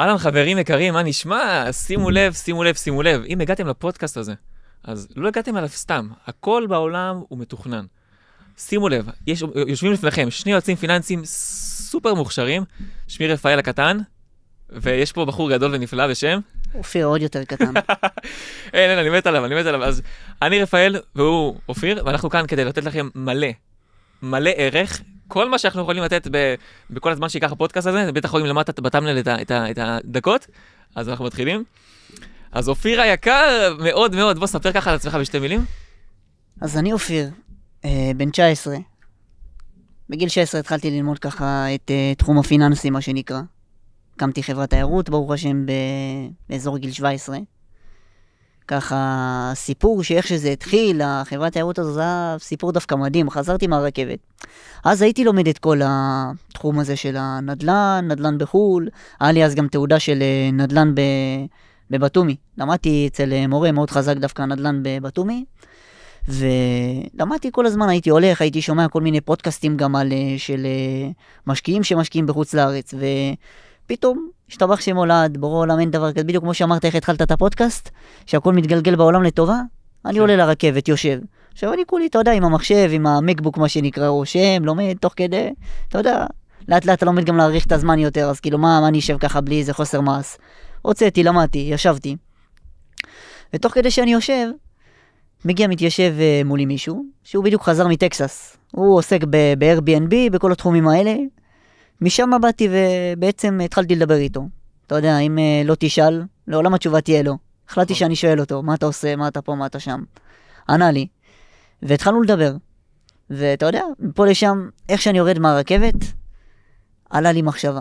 אהלן חברים יקרים, מה נשמע? שימו לב, שימו לב, שימו לב. אם הגעתם לפודקאסט הזה, אז לא הגעתם עליו סתם. הכל בעולם הוא מתוכנן. שימו לב, יושבים לפניכם שני יועצים פיננסיים סופר מוכשרים, שמי רפאל הקטן, ויש פה בחור גדול ונפלא בשם. אופיר עוד יותר קטן. אין, אני מת עליו. אז אני רפאל והוא אופיר, ואנחנו כאן כדי לתת לכם מלא ערך. כל מה שאנחנו יכולים לתת בכל הזמן שיקח הפודקאסט הזה, בטח יכולים למטה בטמנל את הדקות, אז אנחנו מתחילים. אז אופיר היקר, מאוד מאוד, בוא ספר ככה על עצמך בשתי מילים. אז אני אופיר, בן 19. בגיל 16 התחלתי ללמוד ככה את תחום הפיננסי, מה שנקרא. הקמתי חברת תיירות, ברוך השם, באזור גיל 17. ככה, סיפור שאיך שזה התחיל, החברת תיירות הזו, זה היה סיפור דווקא מדהים, חזרתי מהרכבת. אז הייתי לומד את כל התחום הזה של הנדל"ן, נדל"ן בחול, היה לי אז גם תעודה של נדל"ן בבטומי. למדתי אצל מורה מאוד חזק דווקא נדל"ן בבטומי, ולמדתי כל הזמן, הייתי שומע כל מיני פודקאסטים גם של משקיעים שמשקיעים בחוץ לארץ, פתאום השתבח שמולד, בורא עולם אין דבר כזה, בדיוק כמו שאמרת איך התחלת את הפודקאסט, שהכל מתגלגל בעולם לטובה, אני עולה לרכבת, יושב. עכשיו אני כולי, אתה יודע, עם המחשב, עם המקבוק מה שנקרא, רושם, לומד תוך כדי, אתה יודע, לאט לאט אתה לומד גם להאריך את הזמן יותר, אז כאילו מה אני אשב ככה בלי איזה חוסר מעש. הוצאתי, למדתי, ישבתי. ותוך כדי שאני יושב, מגיע מתיישב מולי מישהו, שהוא בדיוק חזר מטקסס. הוא עוסק ב-Airbnb, בכל התחומים האלה. משם באתי ובעצם התחלתי לדבר איתו. אתה יודע, אם לא תשאל, לעולם התשובה תהיה לא. החלטתי שאני שואל אותו, מה אתה עושה, מה אתה פה, מה אתה שם. ענה לי. והתחלנו לדבר. ואתה יודע, פה לשם, איך שאני יורד מהרכבת, עלה לי מחשבה.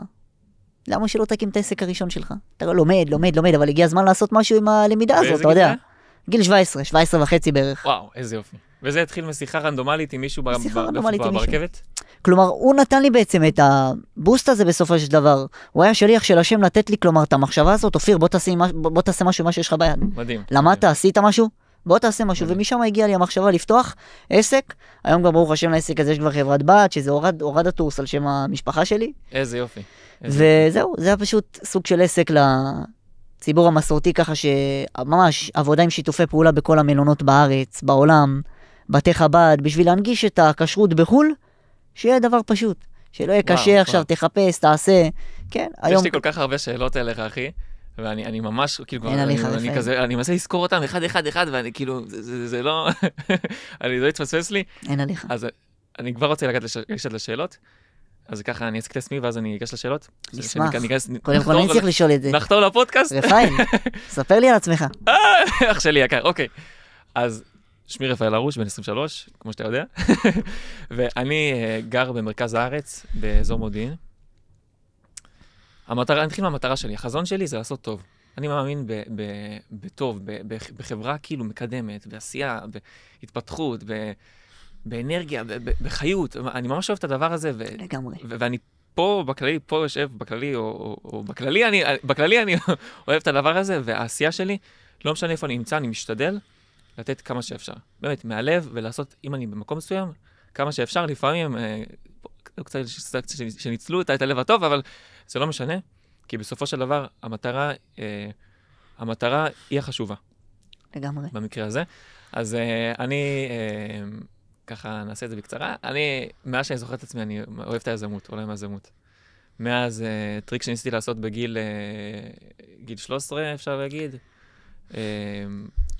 למה שלא תקים את העסק הראשון שלך? אתה לומד, אבל הגיע הזמן לעשות משהו עם הלמידה הזאת, אתה יודע. גיל 17 וחצי בערך. וואו, איזה יופי. וזה התחיל משיחה רנדומלית עם מישהו ברכבת? כלומר, הוא נתן לי בעצם את הבוסט הזה בסופו של דבר. הוא היה שליח של השם לתת לי, כלומר, את המחשבה הזאת, אופיר, בוא תעשה משהו, מה שיש לך ביד. מדהים. למדת, עשית משהו? בוא תעשה משהו. ומשם הגיעה לי המחשבה לפתוח עסק. היום גם ברוך השם לעסק הזה יש כבר חברת בת, שזה הורד הטורס על שם המשפחה שלי. איזה יופי. וזהו, זה היה פשוט סוג של עסק ציבור המסורתי, ככה שממש עבודה עם שיתופי פעולה בכל המלונות בארץ, בעולם, בתי חב"ד, בשביל להנגיש את הכשרות בחול, שיהיה דבר פשוט, שלא יהיה קשה עכשיו, תחפש, תעשה, כן, היום... יש לי כל כך הרבה שאלות אליך, אחי, ואני ממש, כאילו, אני מנסה לזכור אותם אחד, ואני כאילו, זה לא, אני לא אתפספס לי. אין עליך. אז אני כבר רוצה לגשת לשאלות, אז ככה אני אעסק את עצמי, ואז אני אגש לשאלות. נשמח. קודם כל אני צריך לשאול את זה. נחתור לפודקאסט. רפאל, ספר לי על עצמך. אח שלי יקר, אוקיי. אז שמי רפאל הרוש, בן 23, כמו שאתה יודע. ואני גר במרכז הארץ, באזור מודיעין. אני אתחיל מהמטרה שלי. החזון שלי זה לעשות טוב. אני מאמין בטוב, בחברה כאילו מקדמת, בעשייה, בהתפתחות, באנרגיה, בחיות. אני ממש אוהב את הדבר הזה. לגמרי. ואני פה יושב בכללי, או בכללי אני אוהב את הדבר הזה, והעשייה שלי, לא משנה איפה אני נמצא, אני משתדל לתת כמה שאפשר. באמת, מהלב, ולעשות, אם אני במקום מסוים, כמה שאפשר, לפעמים, קצת שניצלו את הלב הטוב, אבל זה לא משנה, כי בסופו של דבר, המטרה היא החשובה. לגמרי. במקרה הזה. אז אני, ככה נעשה את זה בקצרה. מאז שאני זוכר את עצמי, אני אוהב את היזמות, עולם היזמות. מאז טריק שניסיתי לעשות בגיל 13, אפשר להגיד,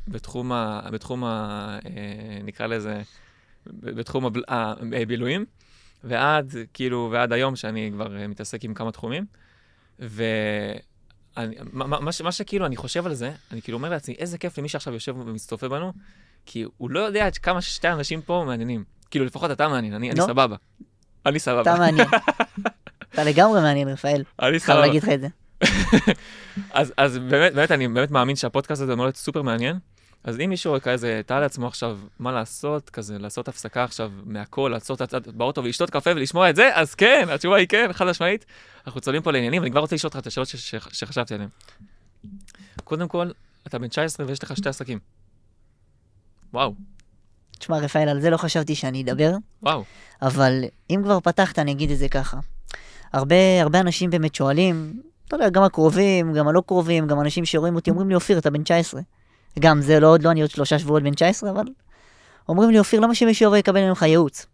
בתחום נקרא לזה, בתחום הבילויים, ועד היום שאני כבר מתעסק עם כמה תחומים, מה שכאילו אני חושב על זה, אני כאילו אומר לעצמי, איזה כיף למי שעכשיו יושב ומצטופה בנו, כי הוא לא יודע כמה שתי אנשים פה מעניינים. כאילו לפחות אתה מעניין, אני סבבה. אני סבבה. אתה מעניין. אתה לגמרי מעניין, רפאל. אני סבבה. חייב להגיד לך את זה. אז באמת, אני באמת מאמין שהפודקאסט הזה מאוד סופר מעניין. אז אם מישהו כזה, תאר לעצמו עכשיו מה לעשות, כזה, לעשות הפסקה עכשיו מהכל, לעשות באוטו ולשתות קפה ולשמוע את זה, אז כן, התשובה היא כן, חד משמעית. אנחנו צוללים פה לעניינים, ואני כבר רוצה לשאול אותך את השאלות שחשבתי עליהן. קודם כל, אתה בן 19 ויש לך 2 עסקים. וואו. תשמע, רפאל, על זה לא חשבתי שאני אדבר. וואו. אבל אם כבר פתחת, אני אגיד את זה ככה. הרבה אנשים באמת שואלים, אתה יודע, גם הקרובים, גם הלא קרובים, גם אנשים שרואים אותי, אומרים לי, אופיר, אתה בן 19. גם זה לא עוד לא, אני עוד 3 שבועות בן 19, אבל אומרים לי, אופיר, למה שמישהו יבוא יקבל ממך ייעוץ?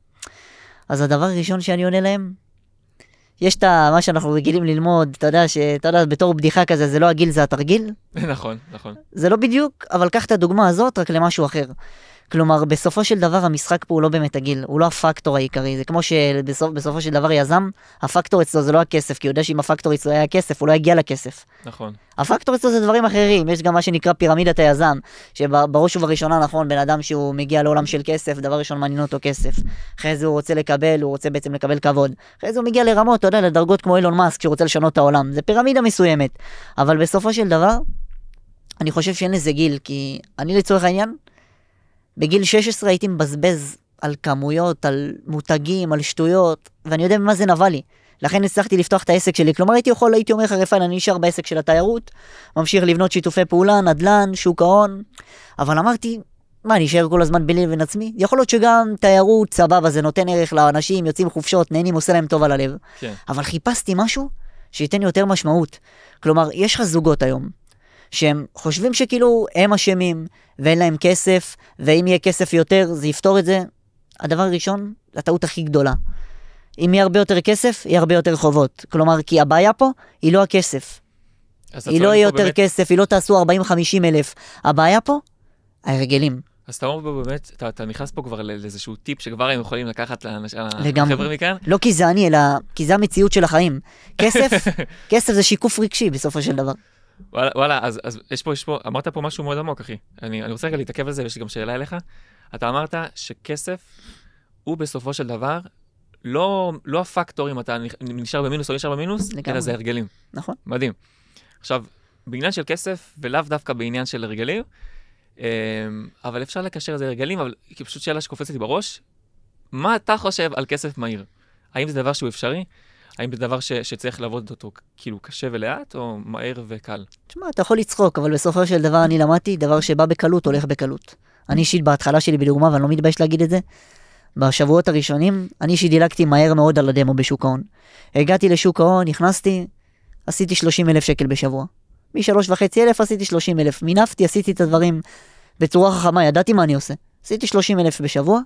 אז הדבר הראשון שאני עונה להם, יש את מה שאנחנו רגילים ללמוד, אתה יודע, בתור בדיחה כזה, זה לא הגיל, זה התרגיל. נכון, נכון. זה לא בדיוק, אבל קח את הדוגמה הזאת רק למשהו אחר. כלומר, בסופו של דבר המשחק פה הוא לא באמת הגיל, הוא לא הפקטור העיקרי, זה כמו שבסופו של דבר יזם, הפקטור אצלו זה לא הכסף, כי הוא יודע שאם הפקטור אצלו היה הכסף, הוא לא יגיע לכסף. נכון. הפקטור אצלו זה דברים אחרים, יש גם מה שנקרא פירמידת היזם, שבראש ובראשונה נכון, בן אדם שהוא מגיע לעולם של כסף, דבר ראשון מעניין אותו כסף, אחרי זה הוא רוצה בעצם לקבל כבוד, אחרי זה הוא מגיע לרמות, אתה יודע, לדרגות כמו אילון מאסק, שהוא רוצה לשנות את העולם, זה פירמידה מסוימת, אבל בסופו של דבר, אני חושב שאין לזה גיל, כי אני לצורך העניין, בגיל 16 הייתי מבזבז על כמויות, על מותגים, על שטויות, ואני יודע ממה זה נבע לי. לכן הצלחתי לפתוח את העסק שלי. כלומר, הייתי אומר לך, רפאל, אני נשאר בעסק של התיירות, ממשיך לבנות שיתופי פעולה, נדל"ן, שוק ההון, אבל אמרתי, מה, אני אשאר כל הזמן בלי לבין עצמי? יכול להיות שגם תיירות, סבבה, זה נותן ערך לאנשים, יוצאים חופשות, נהנים, עושה להם טוב על הלב. כן. אבל חיפשתי משהו שייתן יותר משמעות. כלומר, יש לך זוגות היום, שהם חושבים שכאילו הם אשמים, ואין להם כסף, ואם יהיה כסף יותר, זה יפתור את זה. הדבר הראשון, הטעות הכי גדולה. אם יהיה הרבה יותר כסף, יהיה הרבה יותר חובות. כלומר, כי הבעיה פה היא לא הכסף. היא לא יהיה יותר באמת... כסף, היא לא תעשו 40-50 אלף. הבעיה פה, ההרגלים. אז אתה אומר פה באמת, אתה נכנס פה כבר לאיזשהו טיפ שכבר הם יכולים לקחת לגמרי. לחבר'ה מכאן? לא כי זה אני, אלא כי זה המציאות של החיים. כסף זה שיקוף רגשי בסופו של דבר. וואלה, אז יש פה, אמרת פה משהו מאוד עמוק, אחי. אני רוצה רגע להתעכב על זה, ויש לי גם שאלה אליך. אתה אמרת שכסף הוא בסופו של דבר, לא הפקטור אם אתה נשאר במינוס או נשאר במינוס, אלא זה הרגלים. נכון. מדהים. עכשיו, בעניין של כסף, ולאו דווקא בעניין של הרגלים, אבל אפשר לקשר את זה הרגלים, אבל פשוט שאלה שקופצת לי בראש, מה אתה חושב על כסף מהיר? האם זה דבר שהוא אפשרי? האם זה דבר שצריך לעבוד אותו כאילו קשה ולאט, או מהר וקל? תשמע, אתה יכול לצחוק, אבל בסופו של דבר אני למדתי, דבר שבא בקלות, הולך בקלות. אני אישית בהתחלה שלי בדוגמה, ואני לא מתבייש להגיד את זה, בשבועות הראשונים, אני אישית דילגתי מהר מאוד על הדמו בשוק ההון. הגעתי לשוק ההון, נכנסתי, עשיתי 30,000 שקל בשבוע. מ-3,500 עשיתי 30,000. מינפתי, עשיתי את הדברים בצורה חכמה, ידעתי מה אני עושה. עשיתי 30,000 בשבוע,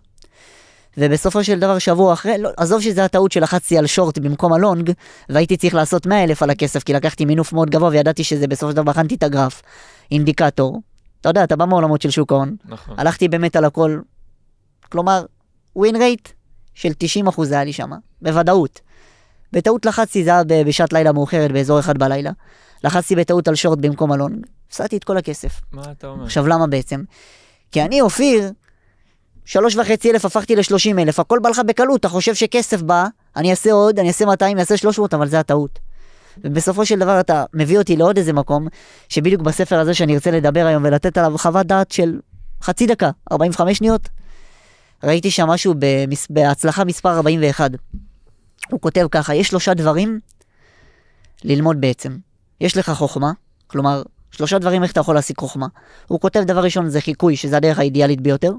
ובסופו של דבר שבוע אחרי, לא, עזוב שזה הטעות שלחצתי על שורט במקום הלונג, והייתי צריך לעשות 100,000 על הכסף, כי לקחתי מינוף מאוד גבוה, וידעתי שזה בסופו של דבר בחנתי את הגרף, אינדיקטור. אתה יודע, אתה בא מעולמות של שוק ההון. נכון. הלכתי באמת על הכל, כלומר, ווין רייט של 90% היה לי שמה, בוודאות. בטעות לחצתי, זה היה בשעת לילה מאוחרת, באזור 1 בלילה. לחצתי בטעות על שורט במקום הלונג, הפסדתי את כל הכסף. מה אתה אומר? עכשיו למה בעצם? כי אני אופיר, 3,500 הפכתי ל-30,000, הכל בא לך בקלות, אתה חושב שכסף בא, אני אעשה עוד, אני אעשה 200, אני אעשה 300, אבל זה הטעות. ובסופו של דבר אתה מביא אותי לעוד איזה מקום, שבדיוק בספר הזה שאני ארצה לדבר היום ולתת עליו חוות דעת של חצי דקה, 45 שניות, ראיתי שם משהו בהצלחה מספר 41. הוא כותב ככה, יש 3 דברים ללמוד בעצם. יש לך חוכמה, כלומר, 3 דברים איך אתה יכול להשיג חוכמה. הוא כותב דבר ראשון זה חיקוי, שזה הדרך האידיאלית ביותר.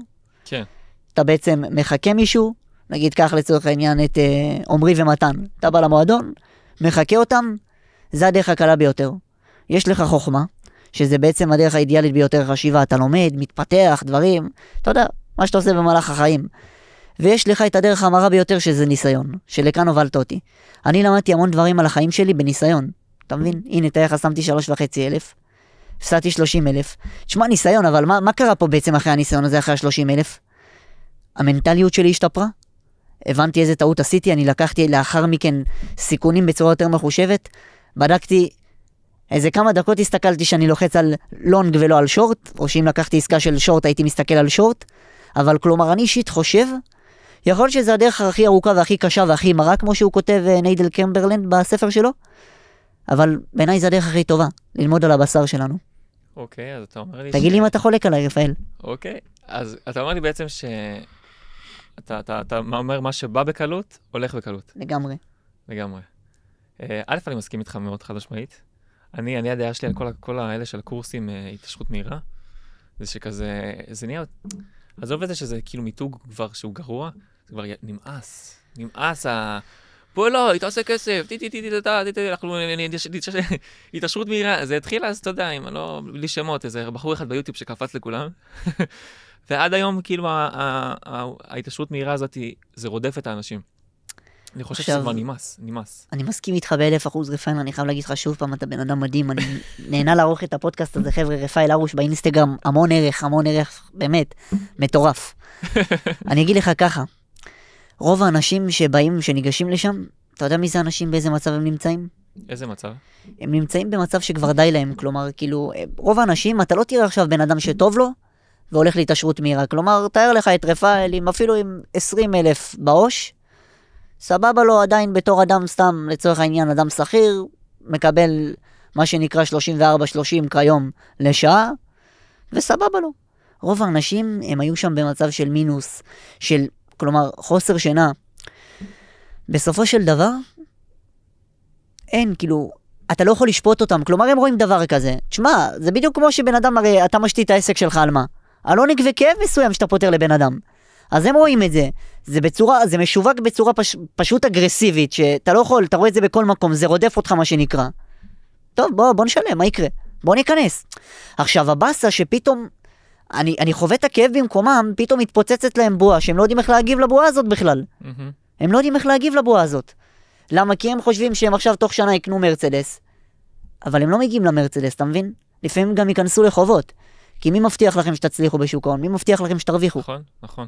כן. אתה בעצם מחכה מישהו, נגיד כך לצורך העניין את עומרי ומתן. אתה בא למועדון, מחכה אותם, זה הדרך הקלה ביותר. יש לך חוכמה, שזה בעצם הדרך האידיאלית ביותר חשיבה. אתה לומד, מתפתח, דברים, אתה יודע, מה שאתה עושה במהלך החיים. ויש לך את הדרך המרה ביותר שזה ניסיון, שלכאן הובלת אותי. אני למדתי המון דברים על החיים שלי בניסיון. אתה מבין? הנה, תארך, שמתי 3,500, הפסדתי 30,000. תשמע, ניסיון, אבל מה קרה פה בעצם אחרי הניסיון הזה, אחרי 30,000? המנטליות שלי השתפרה. הבנתי איזה טעות עשיתי, אני לקחתי לאחר מכן סיכונים בצורה יותר מחושבת. בדקתי, איזה כמה דקות הסתכלתי שאני לוחץ על לונג ולא על שורט, או שאם לקחתי עסקה של שורט הייתי מסתכל על שורט. אבל כלומר, אני אישית חושב, יכול להיות שזה הדרך הכי ארוכה והכי קשה והכי מרה, כמו שהוא כותב ניידל קמברלנד בספר שלו, אבל בעיניי זה הדרך הכי טובה, ללמוד על הבשר שלנו. אוקיי, אז אתה אומר לי תגיד לי אם אתה חולק עליי, רפאל. אוקיי, אז אתה אומר לי בעצם אתה אומר מה שבא בקלות, הולך בקלות. לגמרי. לגמרי. א', אני מסכים איתך מאוד חד משמעית. אני הדעה שלי על כל האלה של הקורסים התעשרות מהירה, זה שכזה, זה נהיה, עזוב את זה שזה כאילו מיתוג כבר שהוא גרוע, זה כבר נמאס בוא לא, היא תעשה כסף, אנחנו התעשרות מהירה, זה התחיל אז, אתה יודע, אם לא, בלי שמות, איזה בחור אחד ביוטיוב שקפץ לכולם, ועד היום, כאילו, ההתעשרות מהירה הזאת, זה רודף את האנשים. אני חושב שזה כבר נמאס. אני מסכים איתך ב1,000%, רפאל, אני חייב להגיד לך שוב פעם, אתה בן אדם מדהים, אני נהנה לערוך את הפודקאסט הזה, חבר'ה, רפאל ארוש באינסטגרם, המון ערך, באמת, מטורף. אני אגיד לך ככה, רוב האנשים שבאים, שניגשים לשם, אתה יודע מי זה אנשים, באיזה מצב הם נמצאים? איזה מצב? הם נמצאים במצב שכבר די להם, כלומר, כאילו, רוב האנשים, אתה לא תראה עכשיו בן אדם שטוב לו, והולך להתעשרות מהירה, כלומר, תאר לך את רפאל, אפילו עם 20,000 בעו"ש, סבבה לו עדיין בתור אדם סתם, לצורך העניין, אדם שכיר, מקבל מה שנקרא 34-30 כיום לשעה, וסבבה לו. רוב האנשים הם היו שם במצב של מינוס, של, כלומר, חוסר שינה. בסופו של דבר, אין, כאילו, אתה לא יכול לשפוט אותם, כלומר, הם רואים דבר כזה. תשמע, זה בדיוק כמו שבן אדם, הרי אתה משתית את העסק שלך על מה? על עונג וכאב מסוים שאתה פותר לבן אדם. אז הם רואים את זה. זה משווק בצורה פשוט אגרסיבית, שאתה לא יכול, אתה רואה את זה בכל מקום, זה רודף אותך מה שנקרא. טוב, בוא נשלם, מה יקרה? בוא ניכנס. עכשיו, הבאסה שפתאום, אני חווה את הכאב במקומם, פתאום מתפוצצת להם בועה, שהם לא יודעים איך להגיב לבועה הזאת בכלל. הם לא יודעים איך להגיב לבועה הזאת. למה? כי הם חושבים שהם עכשיו תוך שנה יקנו מרצדס, אבל הם לא מגיעים למרצדס, אתה מבין? לפעמים גם ייכנסו לחובות. כי מי מבטיח לכם שתצליחו בשוק ההון? מי מבטיח לכם שתרוויחו? נכון.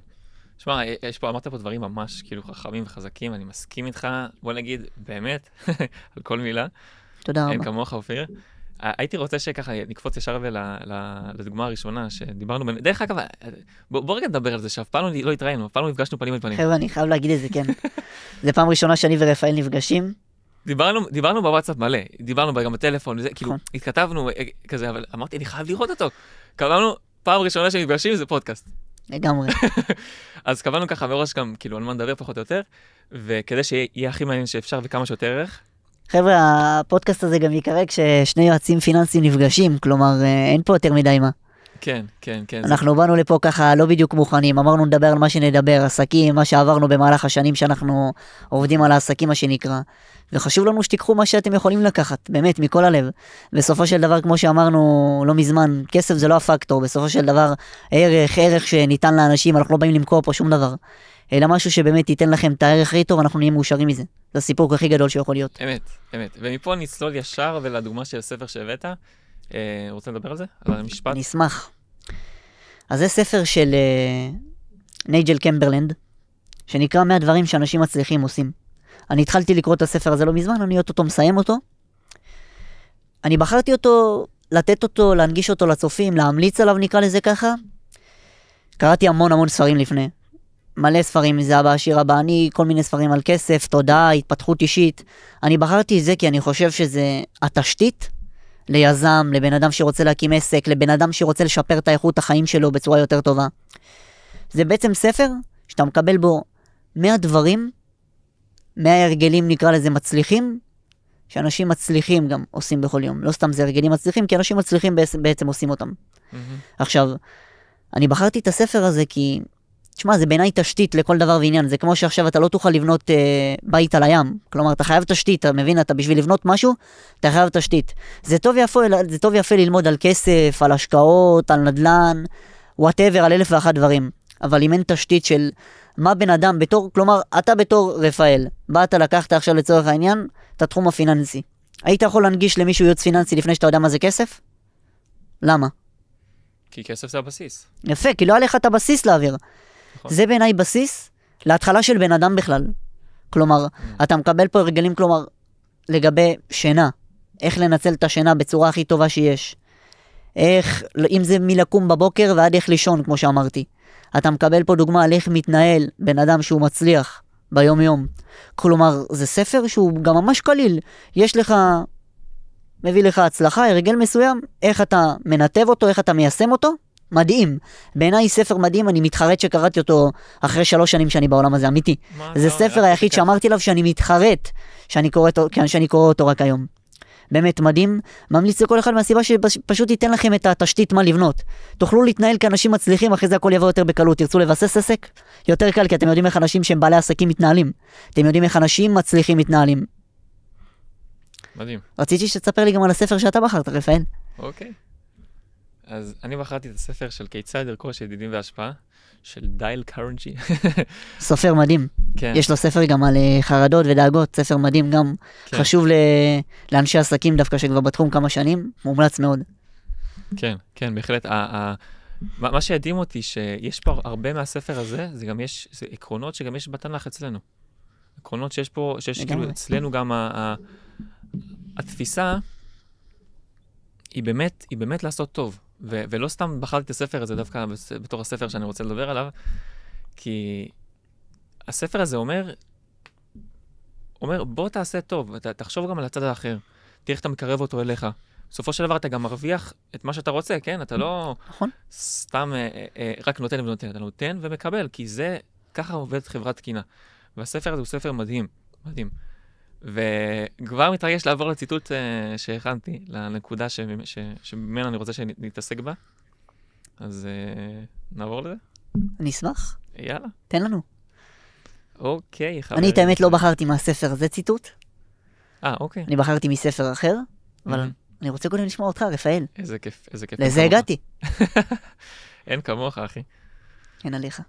שמע, אמרת פה דברים ממש כאילו חכמים וחזקים, אני מסכים איתך, בוא נגיד, באמת, על כל מילה. תודה רבה. אין כמוך, אופיר. הייתי רוצה שככה נקפוץ ישר לדוגמה הראשונה, שדיברנו, דרך אגב, בוא רגע נדבר על זה, שאף פעם לא התראינו, אף פעם לא נפגשנו פנים אל פנים. חבר'ה, אני חייב להגיד את זה, כן. זה פעם ראשונה שאני ורפאל נפגשים. דיברנו בוואטסאפ מלא, דיברנו גם בטלפון, כאילו, התכתבנו כזה, אבל אמרתי, אני חייב לראות אותו. קבענו, פעם ראשונה שנפגשים, זה פודקאסט. לגמרי. אז קבענו ככה מראש גם, כאילו, על מה נדבר פחות או יותר, וכדי שיהיה הכי מעניין שאפשר וכמה שיותר ערך. חבר'ה, הפודקאסט הזה גם יקרה כששני יועצים פיננסיים נפגשים, כלומר, אין פה יותר מדי מה. כן. אנחנו באנו לפה ככה לא בדיוק מוכנים, אמרנו נדבר על מה שנדבר, עסקים, מה שעברנו במהלך השנים שאנחנו עובדים על העסקים, מה שנקרא. וחשוב לנו שתיקחו מה שאתם יכולים לקחת, באמת, מכל הלב. בסופו של דבר, כמו שאמרנו לא מזמן, כסף זה לא הפקטור, בסופו של דבר, ערך שניתן לאנשים, אנחנו לא באים למכור פה שום דבר. אלא משהו שבאמת ייתן לכם את הערך הכי טוב, אנחנו נהיה מאושרים מזה. זה הסיפור הכי גדול שיכול להיות. אמת. ומפה נצלול ישר ולדוגמה של הספר שהבאת. רוצה לדבר על זה? על המשפט? נשמח. אז זה ספר של נייג'ל קמברלנד, שנקרא 100 דברים שאנשים מצליחים עושים. אני התחלתי לקרוא את הספר הזה לא מזמן, אני אותו מסיים אותו. אני בחרתי אותו, לתת אותו, להנגיש אותו לצופים, להמליץ עליו נקרא לזה ככה. קראתי המון ספרים לפני. מלא ספרים, זה אבא עשיר אבא אני, כל מיני ספרים על כסף, תודעה, התפתחות אישית. אני בחרתי את זה כי אני חושב שזה התשתית ליזם, לבן אדם שרוצה להקים עסק, לבן אדם שרוצה לשפר את האיכות החיים שלו בצורה יותר טובה. זה בעצם ספר שאתה מקבל בו 100 דברים, 100 הרגלים נקרא לזה מצליחים, שאנשים מצליחים גם עושים בכל יום. לא סתם זה הרגלים מצליחים, כי אנשים מצליחים בעצם עושים אותם. עכשיו, אני בחרתי את הספר הזה כי, תשמע, זה בעיניי תשתית לכל דבר ועניין. זה כמו שעכשיו אתה לא תוכל לבנות בית על הים. כלומר, אתה חייב תשתית, אתה מבין? אתה בשביל לבנות משהו, אתה חייב תשתית. זה טוב יפה ללמוד על כסף, על השקעות, על נדל"ן, whatever, על 1,001 דברים. אבל אם אין תשתית של מה בן אדם כלומר, אתה בתור רפאל, באת לקחת עכשיו לצורך העניין, את התחום הפיננסי. היית יכול להנגיש למישהו ייעוץ פיננסי לפני שאתה יודע מה זה כסף? למה? כי כסף זה הבסיס. יפה, כי לא היה לך את הבסיס להעביר. זה בעיניי בסיס להתחלה של בן אדם בכלל. כלומר, אתה מקבל פה הרגלים, כלומר, לגבי שינה. איך לנצל את השינה בצורה הכי טובה שיש. איך, אם זה מלקום בבוקר ועד איך לישון, כמו שאמרתי. אתה מקבל פה דוגמה על איך מתנהל בן אדם שהוא מצליח ביום יום. כלומר, זה ספר שהוא גם ממש קליל. יש לך, מביא לך הצלחה, הרגל מסוים, איך אתה מנתב אותו, איך אתה מיישם אותו. מדהים. בעיניי ספר מדהים, אני מתחרט שקראתי אותו אחרי 3 שנים שאני בעולם הזה, אמיתי. זה ספר היחיד שאמרתי עליו שאני מתחרט שאני קורא אותו רק היום. באמת מדהים, ממליץ לכל אחד מהסיבה שפשוט ייתן לכם את התשתית מה לבנות. תוכלו להתנהל כאנשים מצליחים, אחרי זה הכל יבוא יותר בקלות, תרצו לבסס עסק, יותר קל, כי אתם יודעים איך אנשים שהם בעלי עסקים מתנהלים. אתם יודעים איך אנשים מצליחים מתנהלים. מדהים. רציתי שתספר לי גם על הספר שאתה בחרת, רפאל. אוקיי. אז אני בחרתי את הספר של כיצד לרכוש ידידים והשפעה, של דייל קרנג'י. סופר מדהים. כן. יש לו ספר גם על חרדות ודאגות, ספר מדהים גם כן. חשוב לאנשי עסקים דווקא שכבר בתחום כמה שנים, מומלץ מאוד. כן, כן, בהחלט. מה שהדהים אותי, שיש פה הרבה מהספר הזה, זה גם יש זה עקרונות שגם יש בתנ"ך אצלנו. עקרונות שיש פה, שיש כאילו אצלנו גם התפיסה, היא באמת לעשות טוב. ולא סתם בחרתי את הספר הזה דווקא בתור הספר שאני רוצה לדבר עליו, כי הספר הזה אומר, בוא תעשה טוב, תחשוב גם על הצד האחר, תראה איך אתה מקרב אותו אליך. בסופו של דבר אתה גם מרוויח את מה שאתה רוצה, כן? אתה לא סתם רק נותן ונותן, אתה נותן ומקבל, כי זה, ככה עובדת חברת תקינה. והספר הזה הוא ספר מדהים, מדהים. וכבר מתרגש לעבור לציטוט שהכנתי, לנקודה שממנה אני רוצה שנתעסק בה. אז נעבור לזה? אני אשמח. יאללה. תן לנו. אוקיי. אני את האמת לא בחרתי מהספר הזה ציטוט. אוקיי. אני בחרתי מספר אחר, אבל אני רוצה קודם לשמוע אותך, רפאל. איזה כיף, איזה כיף. לזה הגעתי. אין כמוך, אחי. אין עליך.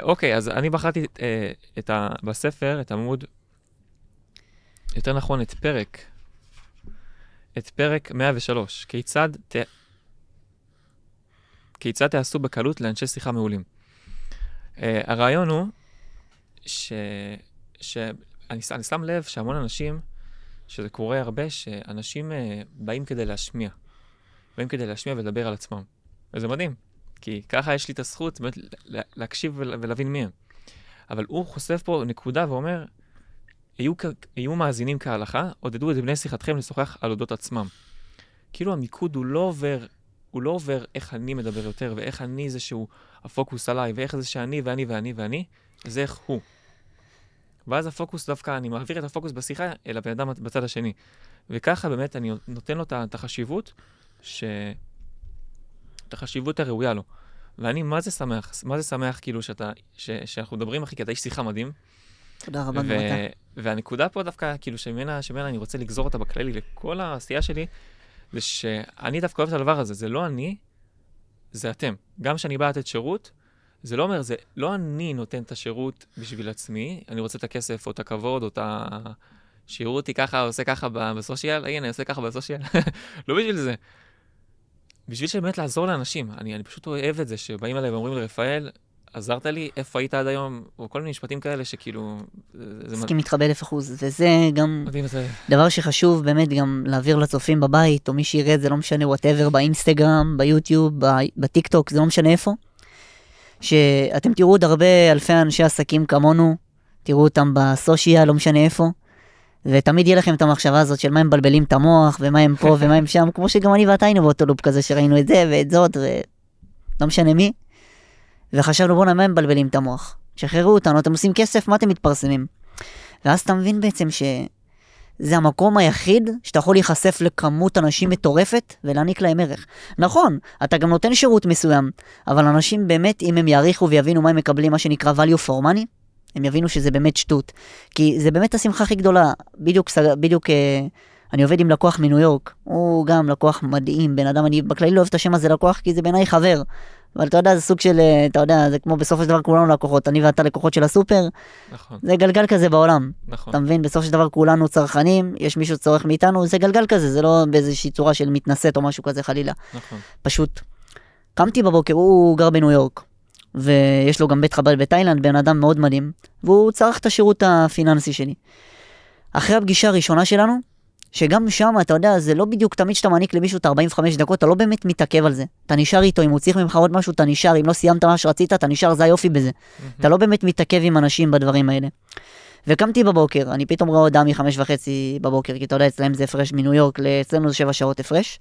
אוקיי, אז אני בחרתי בספר, את עמוד, יותר נכון, את פרק 103. כיצד תעשו בקלות לאנשי שיחה מעולים. הרעיון הוא שאני שם לב שהמון אנשים, שזה קורה הרבה, שאנשים באים כדי להשמיע ולדבר על עצמם. וזה מדהים, כי ככה יש לי את הזכות באמת להקשיב ולהבין מי הם. אבל הוא חושף פה נקודה ואומר, יהיו מאזינים כהלכה, עודדו את בני שיחתכם לשוחח על אודות עצמם. כאילו המיקוד הוא לא עובר איך אני מדבר יותר, ואיך אני זה שהוא הפוקוס עליי, ואיך זה שאני ואני ואני ואני, זה איך הוא. ואז הפוקוס דווקא, אני מעביר את הפוקוס בשיחה אל הבן אדם בצד השני. וככה באמת אני נותן לו את החשיבות, את החשיבות הראויה לו. ואני מה זה שמח כאילו שאנחנו מדברים, אחי, כי אתה איש שיחה מדהים. תודה רבה גם אתה. והנקודה פה דווקא, כאילו שממנה אני רוצה לגזור אותה בכללי לכל העשייה שלי, זה שאני דווקא אוהב את הדבר הזה, זה לא אני, זה אתם. גם שאני בא לתת שירות, זה לא אומר, זה לא אני נותן את השירות בשביל עצמי, אני רוצה את הכסף או את הכבוד או את שיראו אותי ככה, עושה ככה בסושיאל, הנה, אני עושה ככה בסושיאל. לא בשביל זה. בשביל שבאמת לעזור לאנשים. אני פשוט אוהב את זה, שבאים אליי ואומרים לרפאל, עזרת לי, איפה היית עד היום, או כל מיני משפטים כאלה שכאילו... מסכים איתך ב1,000%, וזה גם דבר שחשוב באמת גם להעביר לצופים בבית, או מי שיראה את זה, לא משנה, whatever, באינסטגרם, ביוטיוב, בטיק טוק, זה לא משנה איפה. שאתם תראו עוד הרבה אלפי אנשי עסקים כמונו, תראו אותם בסושיאל, לא משנה איפה, ותמיד יהיה לכם את המחשבה הזאת של מה הם מבלבלים את המוח, ומה הם פה ומה הם שם, כמו שגם אני ואתה היינו באותו לופ כזה שראינו את זה ואת זאת, ולא משנה מי. וחשבנו, בואו, מה הם מבלבלים את המוח? שחררו אותנו, אתם עושים כסף, מה אתם מתפרסמים? ואז אתה מבין בעצם שזה המקום היחיד שאתה יכול להיחשף לכמות אנשים מטורפת ולהעניק להם ערך. נכון, אתה גם נותן שירות מסוים, אבל אנשים באמת, אם הם יעריכו ויבינו מה הם מקבלים, מה שנקרא value for money, הם יבינו שזה באמת שטות. כי זה באמת השמחה הכי גדולה. בדיוק אני עובד עם לקוח מניו יורק, הוא גם לקוח מדהים, בן אדם, אני בכללי לא אוהב את השם הזה לקוח, כי זה בעיניי חבר. אבל אתה יודע, זה סוג של, אתה יודע, זה כמו בסוף של דבר כולנו לקוחות, אני ואתה לקוחות של הסופר, נכון. זה גלגל כזה בעולם. נכון. אתה מבין, בסוף של דבר כולנו צרכנים, יש מישהו צורך מאיתנו, זה גלגל כזה, זה לא באיזושהי צורה של מתנשאת או משהו כזה חלילה. נכון. פשוט, קמתי בבוקר, הוא גר בניו יורק, ויש לו גם בית חב"ד בתאילנד, בן אדם מאוד מדהים, והוא צרך את השירות הפיננסי שלי. אחרי הפגישה הראשונה שלנו, שגם שם, אתה יודע, זה לא בדיוק תמיד שאתה מעניק למישהו את 45 דקות, אתה לא באמת מתעכב על זה. אתה נשאר איתו, אם הוא צריך ממך עוד משהו, אתה נשאר, אם לא סיימת מה שרצית, אתה נשאר, זה היופי בזה. אתה לא באמת מתעכב עם אנשים בדברים האלה. וקמתי בבוקר, אני פתאום רואה הודעה מ5:30 בבוקר, כי אתה יודע, אצלם זה הפרש מניו יורק, אצלנו זה 7 שעות הפרש.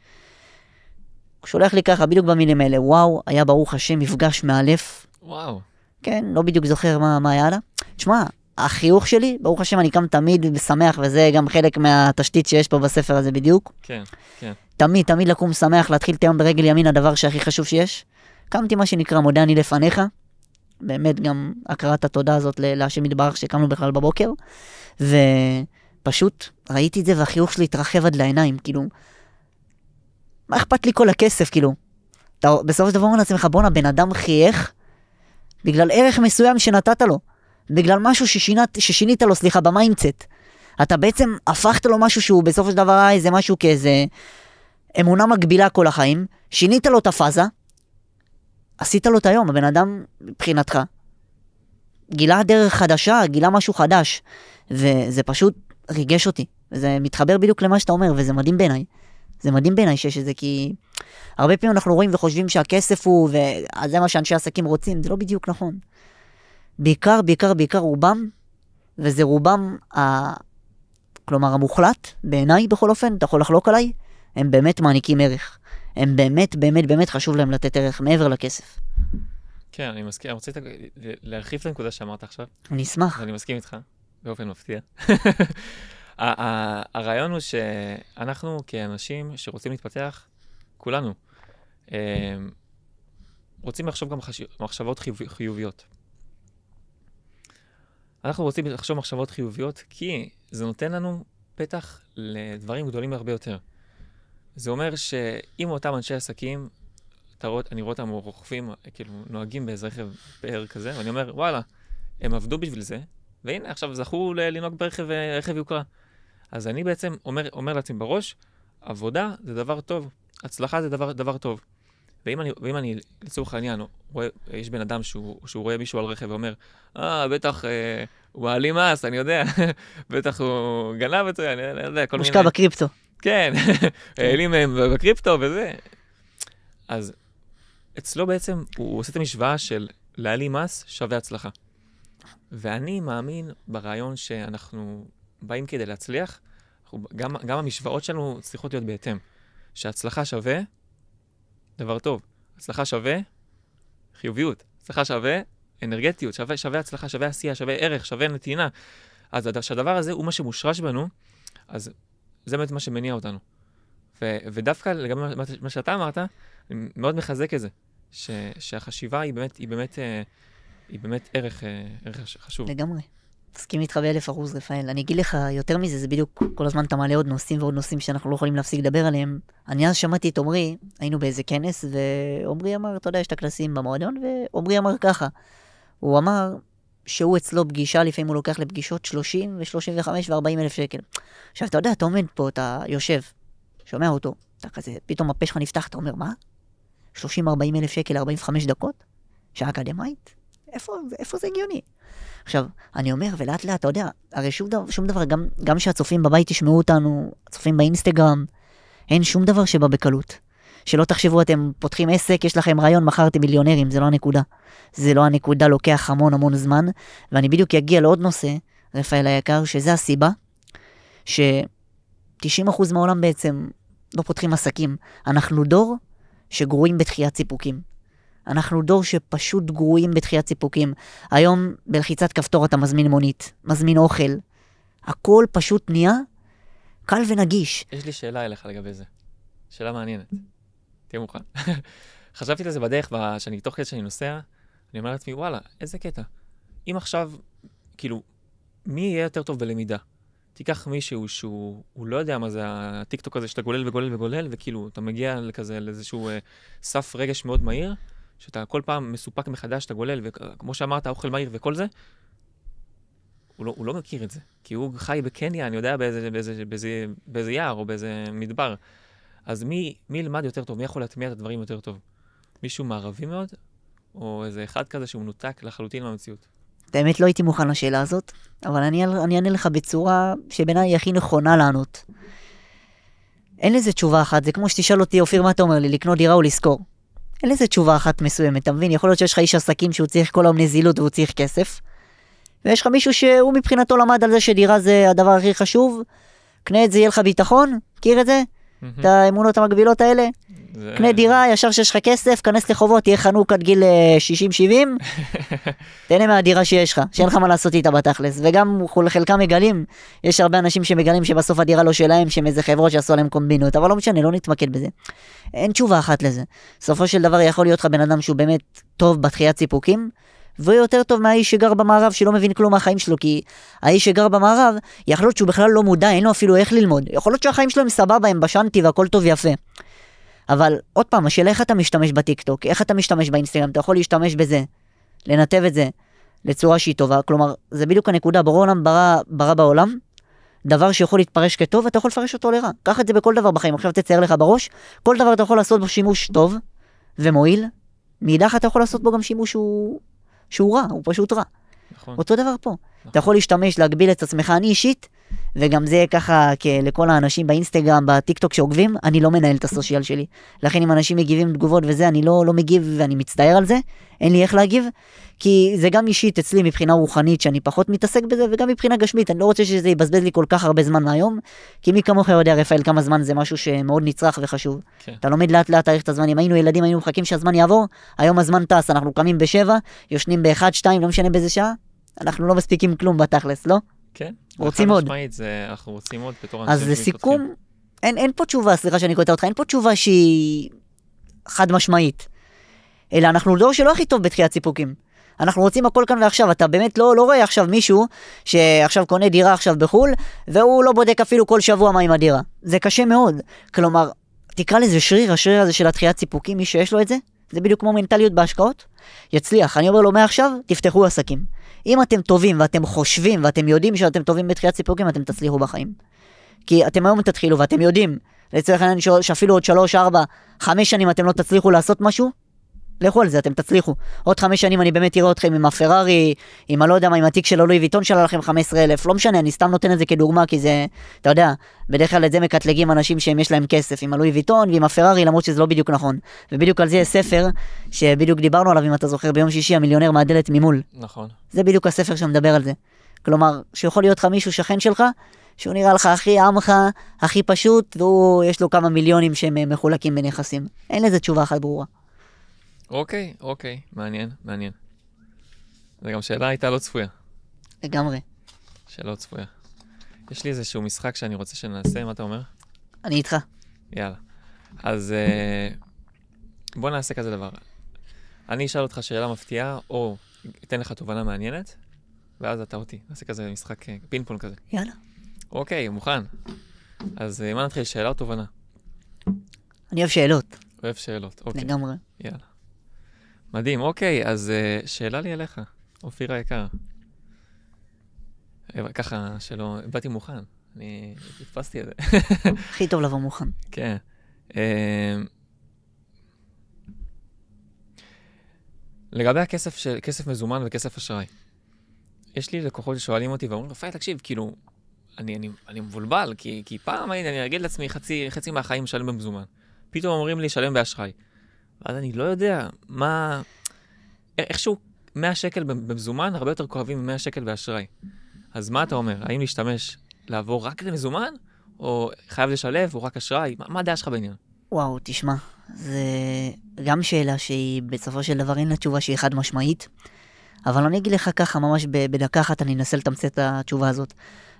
הוא שולח לי ככה, בדיוק במילים האלה, וואו, היה ברוך השם מפגש מאלף. וואו. כן, לא בדיוק זוכר מה היה לה. תשמע, החיוך שלי, ברוך השם, אני קם תמיד שמח, וזה גם חלק מהתשתית שיש פה בספר הזה בדיוק. כן, כן. תמיד לקום שמח, להתחיל את היום ברגל ימין, הדבר שהכי חשוב שיש. קמתי מה שנקרא, מודה אני לפניך. באמת גם הכרת התודה הזאת להשם יתברך שקמנו בכלל בבוקר. ופשוט ראיתי את זה, והחיוך שלי התרחב עד לעיניים, כאילו, מה אכפת לי כל הכסף, כאילו? בסופו של דבר אומר לעצמך, בונה, בן אדם חייך, בגלל ערך מסוים שנתת לו, בגלל משהו ששינית לו, סליחה, במיינדסט. אתה בעצם הפכת לו משהו שהוא בסופו של דבר איזה משהו כאיזה אמונה מגבילה כל החיים, שינית לו את הפאזה, עשית לו את היום, הבן אדם מבחינתך, גילה דרך חדשה, גילה משהו חדש, וזה פשוט ריגש אותי, וזה מתחבר בדיוק למה שאתה אומר, וזה מדהים בעיניי. זה מדהים בעיניי שיש את זה, כי הרבה פעמים אנחנו רואים וחושבים שהכסף הוא, וזה מה שאנשי עסקים רוצים, זה לא בדיוק נכון. בעיקר רובם, וזה רובם, כלומר המוחלט, בעיניי בכל אופן, אתה יכול לחלוק עליי, הם באמת מעניקים ערך. הם באמת חשוב להם לתת ערך מעבר לכסף. כן, אני מסכים, אני רוצה להרחיב את הנקודה שאמרת עכשיו. אני אשמח. ואני מסכים איתך, באופן מפתיע. הרעיון הוא שאנחנו כאנשים שרוצים להתפתח, כולנו, רוצים לחשוב גם מחשבות חיוביות. אנחנו רוצים לחשוב מחשבות חיוביות כי זה נותן לנו פתח לדברים גדולים הרבה יותר. זה אומר שאם אותם אנשי עסקים, אני רואה אותם רוכבים, כאילו נוהגים באיזה רכב פאר כזה, ואני אומר, וואלה, הם עבדו בשביל זה, והנה עכשיו זכו לנהוג ברכב יוקרה. אז אני בעצם אומר לעצמי בראש, עבודה זה דבר טוב, הצלחה זה דבר טוב. ואם אני לצורך העניין, יש בן אדם שהוא רואה מישהו על רכב ואומר, בטח הוא מעלים מס, אני יודע, בטח הוא גנב את זה, אני יודע, כל מיני... מושקע בקריפטו. כן, העלים מהם בקריפטו וזה. אז אצלו בעצם הוא עושה את המשוואה של להעלים מס שווה הצלחה. ואני מאמין ברעיון שאנחנו באים כדי להצליח, גם המשוואות שלנו צריכות להיות בהתאם. שהצלחה שווה דבר טוב. הצלחה שווה חיוביות. הצלחה שווה אנרגטיות. שווה הצלחה, שווה עשייה, שווה ערך, שווה נתינה. אז שהדבר הזה הוא מה שמושרש בנו, אז זה באמת מה שמניע אותנו. ודווקא לגבי מה שאתה אמרת, אני מאוד מחזק את זה. שהחשיבה היא באמת ערך חשוב. לגמרי. תסכים איתך ב1,000%, רפאל. אני אגיד לך יותר מזה, זה בדיוק כל הזמן אתה מעלה עוד נושאים ועוד נושאים שאנחנו לא יכולים להפסיק לדבר עליהם. אני אז שמעתי את עומרי, היינו באיזה כנס, ועומרי אמר, אתה יודע, יש את הקלסים במועדון, ועומרי אמר ככה. הוא אמר שהוא אצלו פגישה, לפעמים הוא לוקח לפגישות 30 ו-35 ו-40 אלף שקל. עכשיו, אתה יודע, אתה עומד פה, אתה יושב, שומע אותו, אתה כזה, פתאום הפה שלך נפתח, אתה אומר, מה? 30-40 אלף שקל, 45 דקות? שעה אקדמית? איפה זה הגיוני? עכשיו, אני אומר, ולאט לאט, אתה יודע, הרי שום דבר, גם שהצופים בבית ישמעו אותנו, הצופים באינסטגרם, אין שום דבר שבא בקלות. שלא תחשבו, אתם פותחים עסק, יש לכם רעיון, מחר אתם מיליונרים, זה לא הנקודה. זה לא הנקודה, לוקח המון זמן, ואני בדיוק אגיע לעוד נושא, רפאל היקר, שזה הסיבה, ש90% מהעולם בעצם לא פותחים עסקים. אנחנו דור שגרועים בתחיית סיפוקים. אנחנו דור שפשוט גרועים בתחיית סיפוקים. היום בלחיצת כפתור אתה מזמין מונית, מזמין אוכל. הכל פשוט נהיה קל ונגיש. יש לי שאלה אליך לגבי זה. שאלה מעניינת. תהיה מוכן. חשבתי לזה בדרך, תוך כדי שאני נוסע, אני אומר לעצמי, וואלה, איזה קטע. אם עכשיו, כאילו, מי יהיה יותר טוב בלמידה? תיקח מישהו שהוא לא יודע מה זה הטיקטוק הזה שאתה גולל, וכאילו, אתה מגיע לכזה, לאיזשהו סף רגש מאוד מהיר, שאתה כל פעם מסופק מחדש, אתה גולל, וכמו שאמרת, אוכל מהיר וכל זה, הוא לא מכיר את זה. כי הוא חי בקניה, אני יודע, באיזה יער או באיזה מדבר. אז מי ילמד יותר טוב? מי יכול להטמיע את הדברים יותר טוב? מישהו מערבי מאוד? או איזה אחד כזה שהוא מנותק לחלוטין מהמציאות? באמת לא הייתי מוכן לשאלה הזאת, אבל אני אענה לך בצורה שבעיניי היא הכי נכונה לענות. אין לזה תשובה אחת, זה כמו שתשאל אותי, אופיר, מה אתה אומר לי, לקנות דירה או לשכור? אין לזה תשובה אחת מסוימת, אתה מבין? יכול להיות שיש לך איש עסקים שהוא צריך כל היום נזילות והוא צריך כסף, ויש לך מישהו שהוא מבחינתו למד על זה שדירה זה הדבר הכי חשוב, קנה את זה, יהיה לך ביטחון, מכיר את זה? את האמונות המקבילות האלה? קנה דירה, ישר שיש לך כסף, כנס לחובות, תהיה חנוק עד גיל 60-70, תהנה מהדירה שיש לך, שאין לך מה לעשות איתה בתכלס. וגם חלקם מגלים, יש הרבה אנשים שמגלים שבסוף הדירה לא שלהם, שהם איזה חברות שעשו עליהם קומבינות, אבל לא משנה, לא נתמקד בזה. אין תשובה אחת לזה. סופו של דבר יכול להיות לך בן אדם שהוא באמת טוב בתחיית סיפוקים, והוא יותר טוב מהאיש שגר במערב שלא מבין כלום מהחיים שלו, כי האיש שגר במערב, יכול להיות שהוא בכלל לא מודע, אין לו אפילו איך ללמוד. יכול להיות שהחיים שלו הם סבבה, הם בשנתי והכל טוב יפה. אבל עוד פעם, השאלה איך אתה משתמש בטיקטוק, איך אתה משתמש באינסטגרם, אתה יכול להשתמש בזה, לנתב את זה לצורה שהיא טובה, כלומר, זה בדיוק הנקודה, ברור עולם ברא בעולם, דבר שיכול להתפרש כטוב, אתה יכול לפרש אותו לרע. קח את זה בכל דבר בחיים, עכשיו תצייר לך בראש, כל דבר אתה יכול לעשות בו שימוש טוב ומועיל, מאידך אתה יכול לעשות בו גם שימוש שהוא רע, הוא פשוט רע. נכון. אותו דבר פה. נכון. אתה יכול להשתמש, להגביל את עצמך, אני אישית, וגם זה ככה לכל האנשים באינסטגרם, בטיקטוק שעוקבים, אני לא מנהל את הסושיאל שלי. לכן אם אנשים מגיבים תגובות וזה, אני לא מגיב ואני מצטער על זה, אין לי איך להגיב, כי זה גם אישית אצלי מבחינה רוחנית שאני פחות מתעסק בזה, וגם מבחינה גשמית, אני לא רוצה שזה יבזבז לי כל כך הרבה זמן מהיום, כי מי כמוך יודע רפאל כמה זמן זה משהו שמאוד נצרך וחשוב. כן. אתה לומד לאט לאט תאריך את הזמן, אם היינו ילדים היינו מחכים שהזמן יעבור, היום הזמן טס, אנחנו קמים ב7, יושנים ב1-2, לא משנה באיזה שעה, אנחנו לא מספיקים כלום בתכלס, לא? כן. רוצים עוד. אנחנו רוצים עוד בתור אז לסיכום, אין פה תשובה, סליחה שאני קוטע אותך, אין פה תשובה שהיא חד משמעית. אלא אנחנו לא שלא הכי טוב בתחיית סיפוקים. אנחנו רוצים הכל כאן ועכשיו, אתה באמת לא רואה עכשיו מישהו שעכשיו קונה דירה עכשיו בחול, והוא לא בודק אפילו כל שבוע מה עם הדירה. זה קשה מאוד. כלומר, תקרא לזה שריר, השריר הזה של התחיית סיפוקים, מי שיש לו את זה, זה בדיוק כמו מנטליות בהשקעות, יצליח. אני אומר לו מעכשיו, תפתחו עסקים. אם אתם טובים ואתם חושבים ואתם יודעים שאתם טובים בתחיית סיפוקים, אתם תצליחו בחיים. כי אתם היום תתחילו ואתם יודעים, לצורך העניין שאפילו עוד 3, 4, 5 שנים אתם לא תצליחו לעשות משהו, לכו על זה, אתם תצליחו. עוד 5 שנים אני באמת אראה אתכם עם הפרארי, עם אני לא יודע מה, עם התיק של לואי ויטון שעלה לכם 15,000, לא משנה, אני סתם נותן את זה כדוגמה, כי זה, אתה יודע, בדרך כלל את זה מקטלגים אנשים שהם יש להם כסף, עם הלואי ויטון ועם הפרארי, למרות שזה לא בדיוק נכון. ובדיוק על זה יש ספר, שבדיוק דיברנו עליו, אם אתה זוכר, ביום שישי, המיליונר מהדלת ממול. נכון. זה בדיוק הספר שמדבר על זה. כלומר, שיכול להיות לך מישהו שכן שלך, שהוא נראה לך הכי עמך, הכי פשוט, והוא יש לו כמה מיליונים שהם מחולקים בנכסים. אין לזה תשובה אחת ברורה. אוקיי, מעניין. זו גם שאלה הייתה לא צפויה. לגמרי. שאלה לא צפויה. יש לי איזשהו משחק שאני רוצה שנעשה, מה אתה אומר? אני איתך. יאללה. אז בוא נעשה כזה דבר. אני אשאל אותך שאלה מפתיעה, או אתן לך תובנה מעניינת, ואז אתה אותי. נעשה כזה משחק פינפון כזה. יאללה. אוקיי, מוכן. אז מה נתחיל, שאלה או תובנה? אני אוהב שאלות. אוהב שאלות, אוקיי. לגמרי. יאללה. מדהים, אוקיי, אז שאלה לי אליך, אופיר היקר. ככה שלא, באתי מוכן, אני התפסתי את זה. הכי טוב לבוא מוכן. כן. לגבי הכסף, כסף מזומן וכסף אשראי. יש לי לקוחות ששואלים אותי ואומרים, רפאל, תקשיב, כאילו, אני מבולבל, כי פעם אני אגיד לעצמי חצי מהחיים משלם במזומן. פתאום אומרים לי, שלם באשראי. ואז אני לא יודע מה... איכשהו 100 שקל במזומן הרבה יותר כואבים מ100 שקל באשראי. אז מה אתה אומר? האם להשתמש, לעבור רק למזומן? או חייב לשלב, או רק אשראי? מה הדעה שלך בעניין? וואו, תשמע, זה גם שאלה שהיא בסופו של דבר אין לה תשובה שהיא חד משמעית, אבל אני אגיד לך ככה, ממש בדקה אחת אני אנסה לתמצת את התשובה הזאת.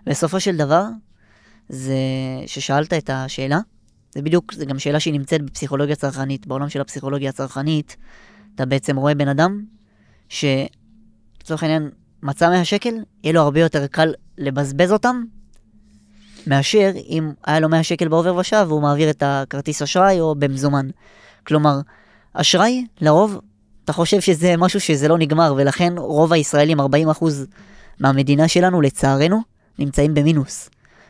בסופו של דבר, זה ששאלת את השאלה, זה בדיוק, זה גם שאלה שהיא נמצאת בפסיכולוגיה צרכנית. בעולם של הפסיכולוגיה הצרכנית, אתה בעצם רואה בן אדם שלצורך העניין מצא 100 שקל, יהיה לו הרבה יותר קל לבזבז אותם, מאשר אם היה לו 100 שקל בעובר ושב, והוא מעביר את הכרטיס אשראי או במזומן. כלומר, אשראי, לרוב, אתה חושב שזה משהו שזה לא נגמר, ולכן רוב הישראלים, 40% מהמדינה שלנו, לצערנו, נמצאים במינוס.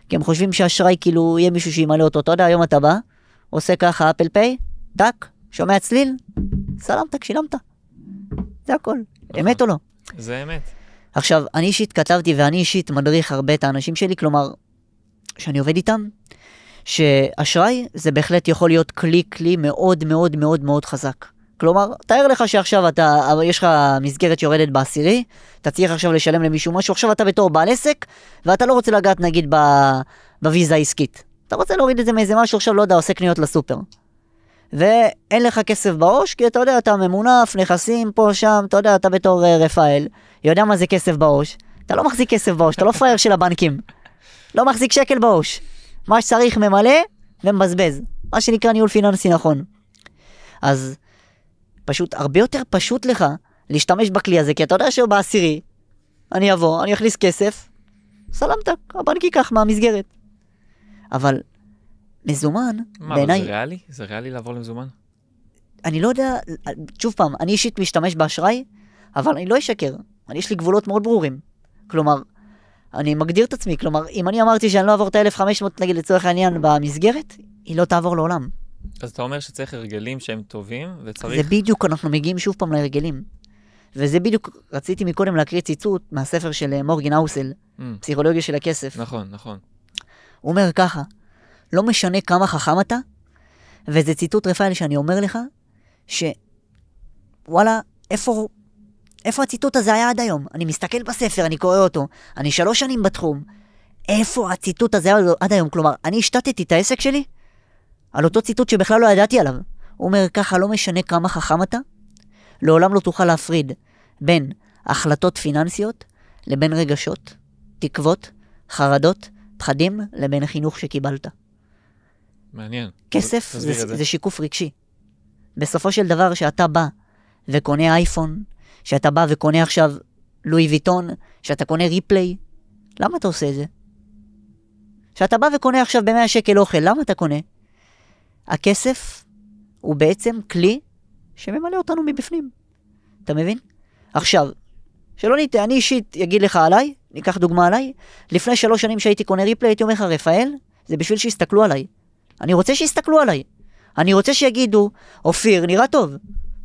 כי הם חושבים שהאשראי כאילו יהיה מישהו שימלא אותו. אתה יודע, היום אתה בא, עושה ככה אפל פיי, דק, שומע צליל, סלמת, שילמת. זה הכל. אמת או לא? זה אמת. עכשיו, אני אישית כתבתי ואני אישית מדריך הרבה את האנשים שלי, כלומר, שאני עובד איתם, שאשראי זה בהחלט יכול להיות כלי מאוד מאוד מאוד מאוד חזק. כלומר, תאר לך שעכשיו יש לך מסגרת שיורדת בעשירי, אתה צריך עכשיו לשלם למישהו משהו, עכשיו אתה בתור בעל עסק, ואתה לא רוצה לגעת נגיד בוויזה העסקית. אתה רוצה להוריד את זה מאיזה משהו, עכשיו לא יודע, עושה קניות לסופר. ואין לך כסף בעו"ש, כי אתה יודע, אתה ממונף, נכסים פה, שם, אתה יודע, אתה בתור רפאל, יודע מה זה כסף בעו"ש, אתה לא מחזיק כסף בעו"ש, אתה לא פרייר של הבנקים, לא מחזיק שקל בעו"ש, מה שצריך ממלא ומבזבז, מה שנקרא ניהול פיננסי נכון. אז פשוט, הרבה יותר פשוט לך להשתמש בכלי הזה, כי אתה יודע שבעשירי, אני אבוא, אני אכניס כסף, סלמתק, הבנק ייקח מהמסגרת. אבל מזומן, בעיניי... מה, זה ריאלי? זה ריאלי לעבור למזומן? אני לא יודע, שוב פעם, אני אישית משתמש באשראי, אבל אני לא אשקר. יש לי גבולות מאוד ברורים. כלומר, אני מגדיר את עצמי, כלומר, אם אני אמרתי שאני לא אעבור את ה-1500, נגיד לצורך העניין במסגרת, היא לא תעבור לעולם. אז אתה אומר שצריך הרגלים שהם טובים, וצריך... זה בדיוק, אנחנו מגיעים שוב פעם להרגלים. וזה בדיוק, רציתי מקודם להקריא ציטוט מהספר של מורגן האוסל, פסיכולוגיה של הכסף. נכון, נכון. הוא אומר ככה, לא משנה כמה חכם אתה, וזה ציטוט רפאל שאני אומר לך, שוואלה, איפה הציטוט הזה היה עד היום? אני מסתכל בספר, אני קורא אותו, אני 3 שנים בתחום, איפה הציטוט הזה היה עד היום? כלומר, אני השתתתי את העסק שלי, על אותו ציטוט שבכלל לא ידעתי עליו. הוא אומר ככה, לא משנה כמה חכם אתה, לעולם לא תוכל להפריד בין החלטות פיננסיות לבין רגשות, תקוות, חרדות, פחדים, לבין החינוך שקיבלת. מעניין. כסף זה שיקוף רגשי. בסופו של דבר שאתה בא וקונה אייפון, שאתה בא וקונה עכשיו לואי ויטון, שאתה קונה ריפליי, למה אתה עושה את זה? שאתה בא וקונה עכשיו ב100 שקל אוכל, למה אתה קונה? הכסף הוא בעצם כלי שממלא אותנו מבפנים. אתה מבין? עכשיו, שלא ניתן, אני אישית אגיד לך עליי, ניקח דוגמה עליי, לפני 3 שנים שהייתי קונה ריפלי, הייתי אומר לך, רפאל, זה בשביל שיסתכלו עליי. אני רוצה שיסתכלו עליי. אני רוצה שיגידו, אופיר, נראה טוב.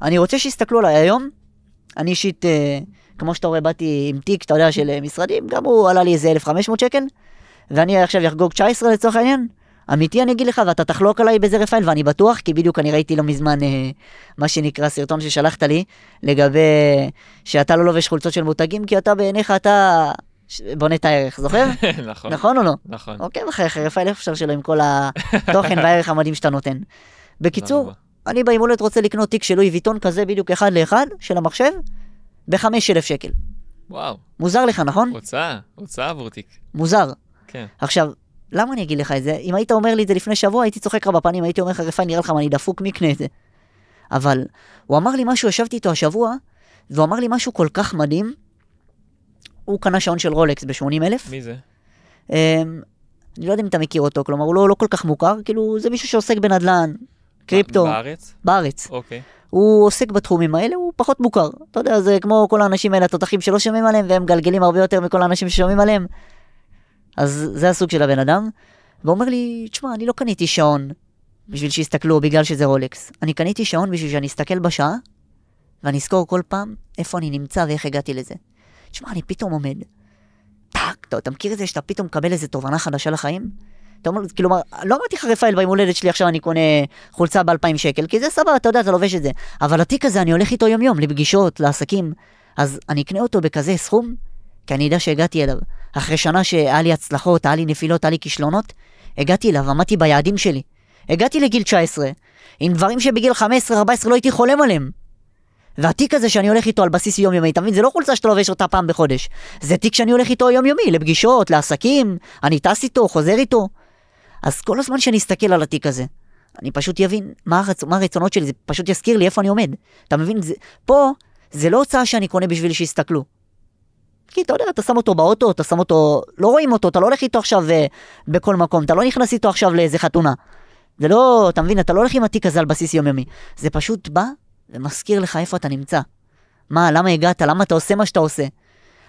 אני רוצה שיסתכלו עליי. היום, אני אישית, כמו שאתה רואה, באתי עם תיק, אתה יודע, של משרדים, גם הוא עלה לי איזה 1,500 שקל, ואני עכשיו יחגוג 19 לצורך העניין. אמיתי אני אגיד לך, ואתה תחלוק עליי בזה רפאל, ואני בטוח, כי בדיוק אני ראיתי לא מזמן מה שנקרא סרטון ששלחת לי, לגבי שאתה לא לובש חולצות של מותגים, כי אתה בעיניך אתה בונה את הערך, זוכר? נכון. נכון או לא? נכון. אוקיי, אחרי רפאל, איך אפשר שלא עם כל התוכן והערך המדהים שאתה נותן. בקיצור, אני ביום הולדת רוצה לקנות תיק של לואי ויטון כזה בדיוק 1 ל-1 של המחשב, ב5,000 שקל. וואו. מוזר לך, נכון? הוצאה עבור תיק. מוזר. כן. עכשיו, למה אני אגיד לך את זה? אם היית אומר לי את זה לפני שבוע, הייתי צוחק לך בפנים, הייתי אומר לך, רפאל, נראה לך מה, אני דפוק, מי קנה את זה? אבל הוא אמר לי משהו, ישבתי איתו השבוע, והוא אמר לי משהו כל כך מדהים. הוא קנה שעון של רולקס ב-80,000. מי זה? אני לא יודע אם אתה מכיר אותו, כלומר, הוא לא כל כך מוכר, כאילו, זה מישהו שעוסק בנדל"ן, קריפטו. בארץ? בארץ. אוקיי. הוא עוסק בתחומים האלה, הוא פחות מוכר. אתה יודע, זה כמו כל האנשים האלה, התותחים שלא שומעים עליהם, והם גלגלים הרבה יותר מכל האנשים ששומעים עליהם. אז זה הסוג של הבן אדם. והוא אומר לי, תשמע, אני לא קניתי שעון בשביל שיסתכלו בגלל שזה רולקס. אני קניתי שעון בשביל שאני אסתכל בשעה, ואני אזכור כל פעם איפה אני נמצא ואיך הגעתי לזה. תשמע, אני פתאום עומד. אתה מכיר את זה שאתה פתאום מקבל איזו תובנה חדשה לחיים? אתה אומר, כלומר, לא אמרתי לך רפאל ביום הולדת שלי עכשיו אני קונה חולצה ב2,000 שקל, כי זה סבבה, אתה יודע, אתה לובש את זה. אבל התיק הזה אני הולך איתו יום יום, לפגישות, לעסקים. אז אני אקנה אותו בכזה סכום, כי אני יודע שהגעתי אליו. אחרי שנה שהיה לי הצלחות, היה לי נפילות, היה לי כישלונות, הגעתי אליו, עמדתי ביעדים שלי. הגעתי לגיל 19, עם דברים שבגיל 15-14 לא הייתי חולם עליהם. והתיק הזה שאני הולך איתו על בסיס יומיומי, אתה מבין? זה לא חולצה שאתה לובש אותה פעם בחודש. זה תיק שאני הולך איתו יומיומי, לפגישות, לעסקים, אני טס איתו, חוזר איתו. אז כל הזמן שאני אסתכל על התיק הזה, אני פשוט יבין מה הרצונות שלי, זה פשוט יזכיר לי איפה אני עומד. אתה מבין? פה זה לא הוצאה שאני קונה בשביל שיסתכלו. כי אתה יודע, אתה שם אותו באוטו, אתה שם אותו, לא רואים אותו, אתה לא הולך איתו עכשיו בכל מקום, אתה לא נכנס איתו עכשיו לאיזה חתונה. זה לא, אתה מבין, אתה לא הולך עם התיק הזה על בסיס יומיומי. זה פשוט בא ומזכיר לך איפה אתה נמצא. מה, למה הגעת, למה אתה עושה מה שאתה עושה.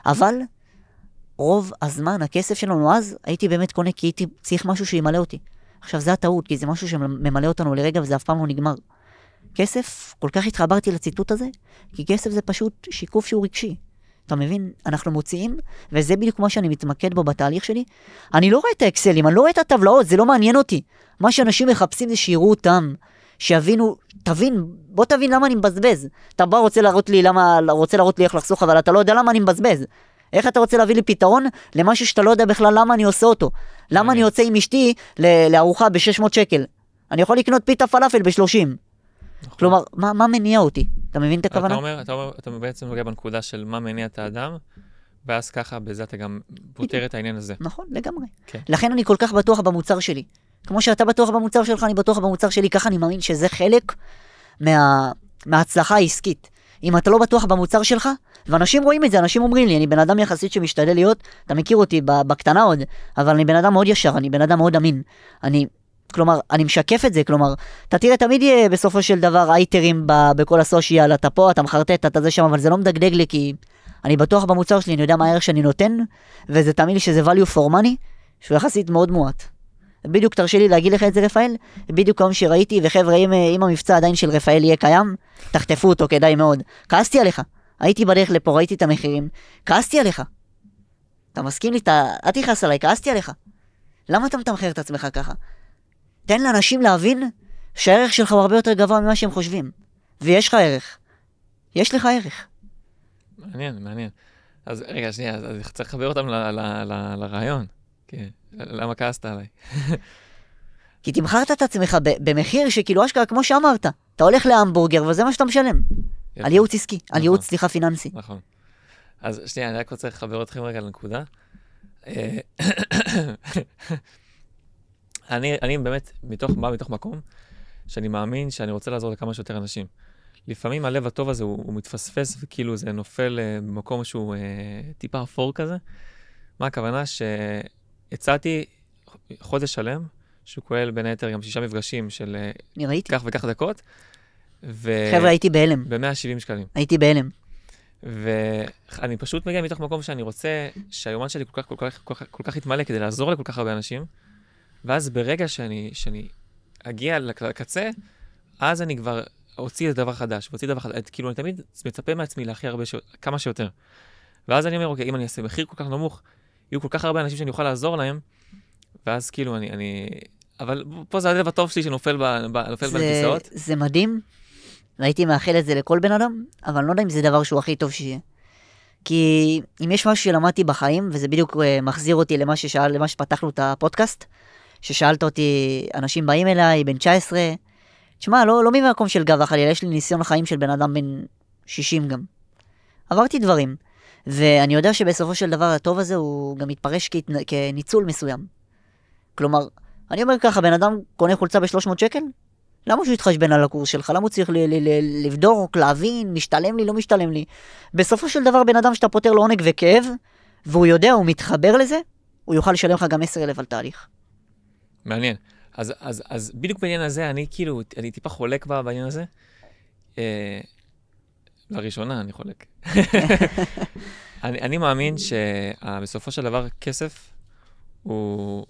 אבל רוב הזמן, הכסף שלנו אז, הייתי באמת קונה כי הייתי צריך משהו שימלא אותי. עכשיו זה הטעות, כי זה משהו שממלא אותנו לרגע וזה אף פעם לא נגמר. כסף, כל כך התחברתי לציטוט הזה, כי כסף זה פשוט שיקוף שהוא רגשי. אתה מבין? אנחנו מוציאים, וזה בדיוק מה שאני מתמקד בו בתהליך שלי. אני לא רואה את האקסלים, אני לא רואה את הטבלאות, זה לא מעניין אותי. מה שאנשים מחפשים זה שיראו אותם, שיבינו, בוא תבין למה אני מבזבז. אתה בא רוצה להראות לי איך לחסוך, אבל אתה לא יודע למה אני מבזבז. איך אתה רוצה להביא לי פתרון למשהו שאתה לא יודע בכלל למה אני עושה אותו? למה אני יוצא עם אשתי לארוחה ב600 שקל? אני יכול לקנות פיתה פלאפל ב-30. כלומר, מה מניע אותי? אתה מבין את הכוונה? אתה בעצם נוגע בנקודה של מה מניע את האדם, ואז ככה בזה אתה גם פותר את העניין הזה. נכון, לגמרי. לכן אני כל כך בטוח במוצר שלי. כמו שאתה בטוח במוצר שלך, אני בטוח במוצר שלי, ככה אני מאמין שזה חלק מההצלחה העסקית. אם אתה לא בטוח במוצר שלך, ואנשים רואים את זה, אנשים אומרים לי, אני בן אדם יחסית שמשתדל להיות, אתה מכיר אותי בקטנה עוד, אבל אני בן אדם מאוד ישר, אני בן אדם מאוד אמין. כלומר, אני משקף את זה, כלומר, אתה תראה, תמיד יהיה בסופו של דבר אייטרים בכל הסושיאל, אתה פה, אתה מחרטט, אתה זה שם, אבל זה לא מדגדג לי, כי אני בטוח במוצר שלי, אני יודע מה הערך שאני נותן, וזה תמיד לי שזה value for money, שהוא יחסית מאוד מועט. בדיוק תרשה לי להגיד לך את זה, רפאל, בדיוק כמו שראיתי, וחבר'ה, אם המבצע עדיין של רפאל יהיה קיים, תחטפו אותו, כדאי מאוד. כעסתי עליך, הייתי בדרך לפה, ראיתי את המחירים, כעסתי עליך. אתה מסכים לי, אל תכעס עליי, כעסתי עליך. למה אתה מתמחר את עצמך ככה? תן לאנשים להבין שהערך שלך הוא הרבה יותר גבוה ממה שהם חושבים. ויש לך ערך. יש לך ערך. מעניין. אז רגע, שנייה, אז צריך לחבר אותם לרעיון. למה כעסת עליי? כי תמחרת את עצמך במחיר שכאילו אשכרה, כמו שאמרת, אתה הולך להמבורגר וזה מה שאתה משלם. על ייעוץ עסקי, על ייעוץ סליחה פיננסי. נכון. אז שנייה, אני רק רוצה לחבר אתכם רגע לנקודה. אני באמת בא מתוך מקום שאני מאמין שאני רוצה לעזור לכמה שיותר אנשים. לפעמים הלב הטוב הזה הוא מתפספס וכאילו זה נופל במקום שהוא טיפה אפור כזה. מה הכוונה? שהצעתי חודש שלם, שהוא כולל בין היתר גם 6 מפגשים של כך וכך דקות. חבר'ה, הייתי בהלם. ב-170 שקלים. הייתי בהלם. ואני פשוט מגיע מתוך מקום שאני רוצה שהיומן שלי כל כך יתמלא כדי לעזור לכל כך הרבה אנשים. ואז ברגע שאני אגיע לקצה, אז אני כבר אוציא את דבר חדש, כאילו אני תמיד מצפה מעצמי להכי הרבה, כמה שיותר. ואז אני אומר, אוקיי, אם אני אעשה מחיר כל כך נמוך, יהיו כל כך הרבה אנשים שאני אוכל לעזור להם, ואז כאילו אבל פה זה הלב הטוב שלי שנופל בין הכיסאות. זה מדהים, והייתי מאחל את זה לכל בן אדם, אבל אני לא יודע אם זה דבר שהוא הכי טוב שיהיה. כי אם יש משהו שלמדתי בחיים, וזה בדיוק מחזיר אותי למה שפתחנו את הפודקאסט, ששאלת אותי, אנשים באים אליי, בן 19, תשמע, לא ממקום של גאווה חלילה, יש לי ניסיון חיים של בן אדם בן 60 גם. עברתי דברים, ואני יודע שבסופו של דבר הטוב הזה הוא גם מתפרש כניצול מסוים. כלומר, אני אומר ככה, בן אדם קונה חולצה ב-300 שקל? למה שהוא יתחשבן על הקורס שלך? למה הוא צריך לבדוק, להבין, משתלם לי, לא משתלם לי? בסופו של דבר, בן אדם שאתה פותר לו עונג וכאב, והוא יודע, הוא מתחבר לזה, הוא יוכל לשלם לך גם 10,000 על תהליך. מעניין. אז בדיוק בעניין הזה, אני טיפה חולק בעניין הזה. לראשונה אני חולק. אני מאמין שבסופו של דבר כסף הוא,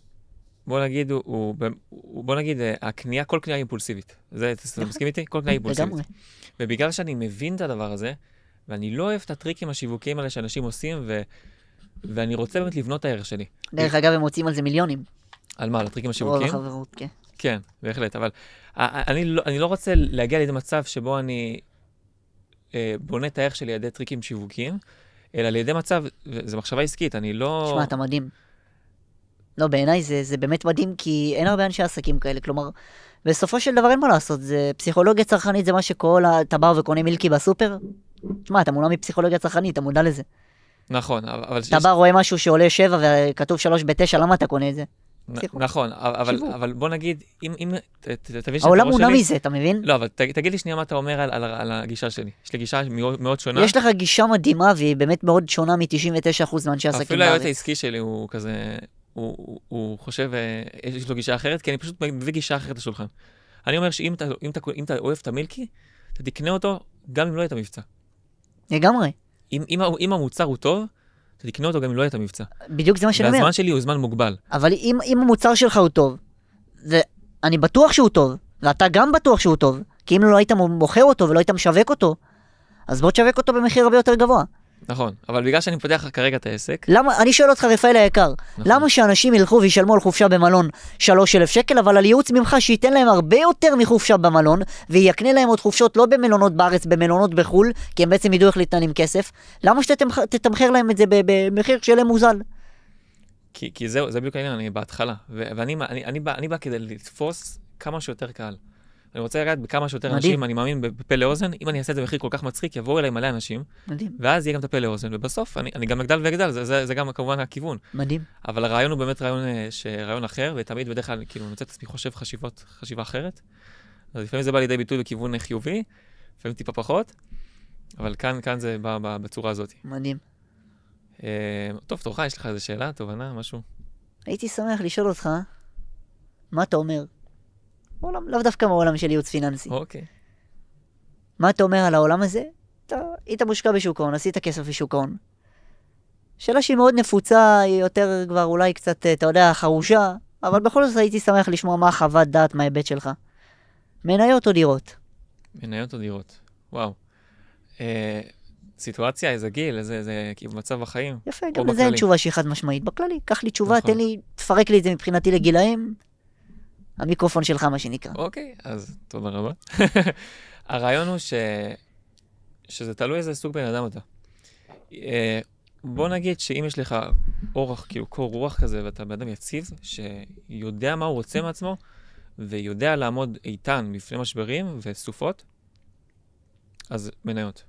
בוא נגיד, הקנייה, כל קנייה אימפולסיבית. אתה מסכים איתי? כל קנייה אימפולסיבית. ובגלל שאני מבין את הדבר הזה, ואני לא אוהב את הטריקים השיווקיים האלה שאנשים עושים, ואני רוצה באמת לבנות את הערך שלי. דרך אגב, הם מוצאים על זה מיליונים. על מה? על הטריקים השיווקיים? רוב החברות, כן. כן, בהחלט, אבל אני לא רוצה להגיע לידי מצב שבו אני בונה את הערך שלי על ידי טריקים שיווקיים, אלא לידי מצב, זו מחשבה עסקית, אני לא... תשמע, אתה מדהים. לא, בעיניי זה באמת מדהים, כי אין הרבה אנשי עסקים כאלה, כלומר, בסופו של דבר אין מה לעשות, זה פסיכולוגיה צרכנית, זה מה שכל אתה בא וקונה מילקי בסופר, תשמע, אתה מונע מפסיכולוגיה צרכנית, אתה מודע לזה. נכון, אבל... אתה בא רואה משהו שעולה 7 וכתוב 3 ב-9, למה אתה קונה את זה? נכון, אבל בוא נגיד, אם תבין העולם מונע מזה, אתה מבין? לא, אבל תגיד לי שנייה מה אתה אומר על הגישה שלי. יש לי גישה מאוד שונה. יש לך גישה מדהימה, והיא באמת מאוד שונה מ-99% מאנשי עסקים בארץ. אפילו היועץ העסקי שלי הוא כזה, הוא חושב, יש לו גישה אחרת, כי אני פשוט מביא גישה אחרת לשולחן. אני אומר שאם אתה אוהב את המילקי, אתה תקנה אותו גם אם לא יהיה את המבצע. לגמרי. אם המוצר הוא טוב, אתה תקנה אותו גם אם לא יהיה את המבצע. בדיוק זה מה שאני אומר. והזמן שלי הוא זמן מוגבל. אבל אם המוצר שלך הוא טוב, ואני בטוח שהוא טוב, ואתה גם בטוח שהוא טוב, כי אם לא היית מוכר אותו ולא היית משווק אותו, אז בוא תשווק אותו במחיר הרבה יותר גבוה. נכון, אבל בגלל שאני פותח כרגע את העסק... למה, אני שואל אותך רפאל היקר, למה שאנשים ילכו וישלמו על חופשה במלון 3,000 שקל, אבל על ייעוץ ממך שייתן להם הרבה יותר מחופשה במלון, ויקנה להם עוד חופשות לא במלונות בארץ, במלונות בחול, כי הם בעצם ידעו איך להתנהל עם כסף, למה שתתמחר להם את זה במחיר שלהם מוזל? כי זה בדיוק העניין, אני בהתחלה, ואני בא כדי לתפוס כמה שיותר קהל. אני רוצה לגעת בכמה שיותר מדהים. אנשים, אני מאמין בפה לאוזן, אם אני אעשה את זה במחיר כל כך מצחיק, יבואו אליי מלא אנשים, מדהים. ואז יהיה גם את הפה לאוזן, ובסוף אני גם אגדל ואגדל, זה גם כמובן הכיוון. מדהים. אבל הרעיון הוא באמת רעיון אחר, ותמיד בדרך כלל, כאילו, אני רוצה את עצמי חושב חשיבה אחרת. אז לפעמים זה בא לידי ביטוי לכיוון חיובי, לפעמים טיפה פחות, אבל כאן זה בא בצורה הזאת. מדהים. טוב, תורך, יש לך איזו שאלה, תובנה, משהו? הייתי שמח לשאול אותך, מה אתה אומר? לאו דווקא מהעולם של ייעוץ פיננסי. אוקיי. מה אתה אומר על העולם הזה? אתה היית מושקע בשוק ההון, עשית כסף בשוק ההון. שאלה שהיא מאוד נפוצה, היא יותר כבר אולי קצת, אתה יודע, חרושה, אבל בכל זאת הייתי שמח לשמוע מה חוות דעת מההיבט שלך. מניות או דירות? מניות או דירות, וואו. סיטואציה, איזה גיל, איזה כאילו מצב בחיים. יפה, גם לזה אין תשובה שהיא חד משמעית. בכללי, קח לי תשובה, תן לי, תפרק לי את זה מבחינתי לגילאים. המיקרופון שלך, מה שנקרא. אוקיי, אז תודה רבה. הרעיון הוא שזה תלוי איזה סוג בן אדם אתה. בוא נגיד שאם יש לך אורח, כאילו קור רוח כזה, ואתה בן אדם יציב, שיודע מה הוא רוצה מעצמו, ויודע לעמוד איתן בפני משברים וסופות, אז מניות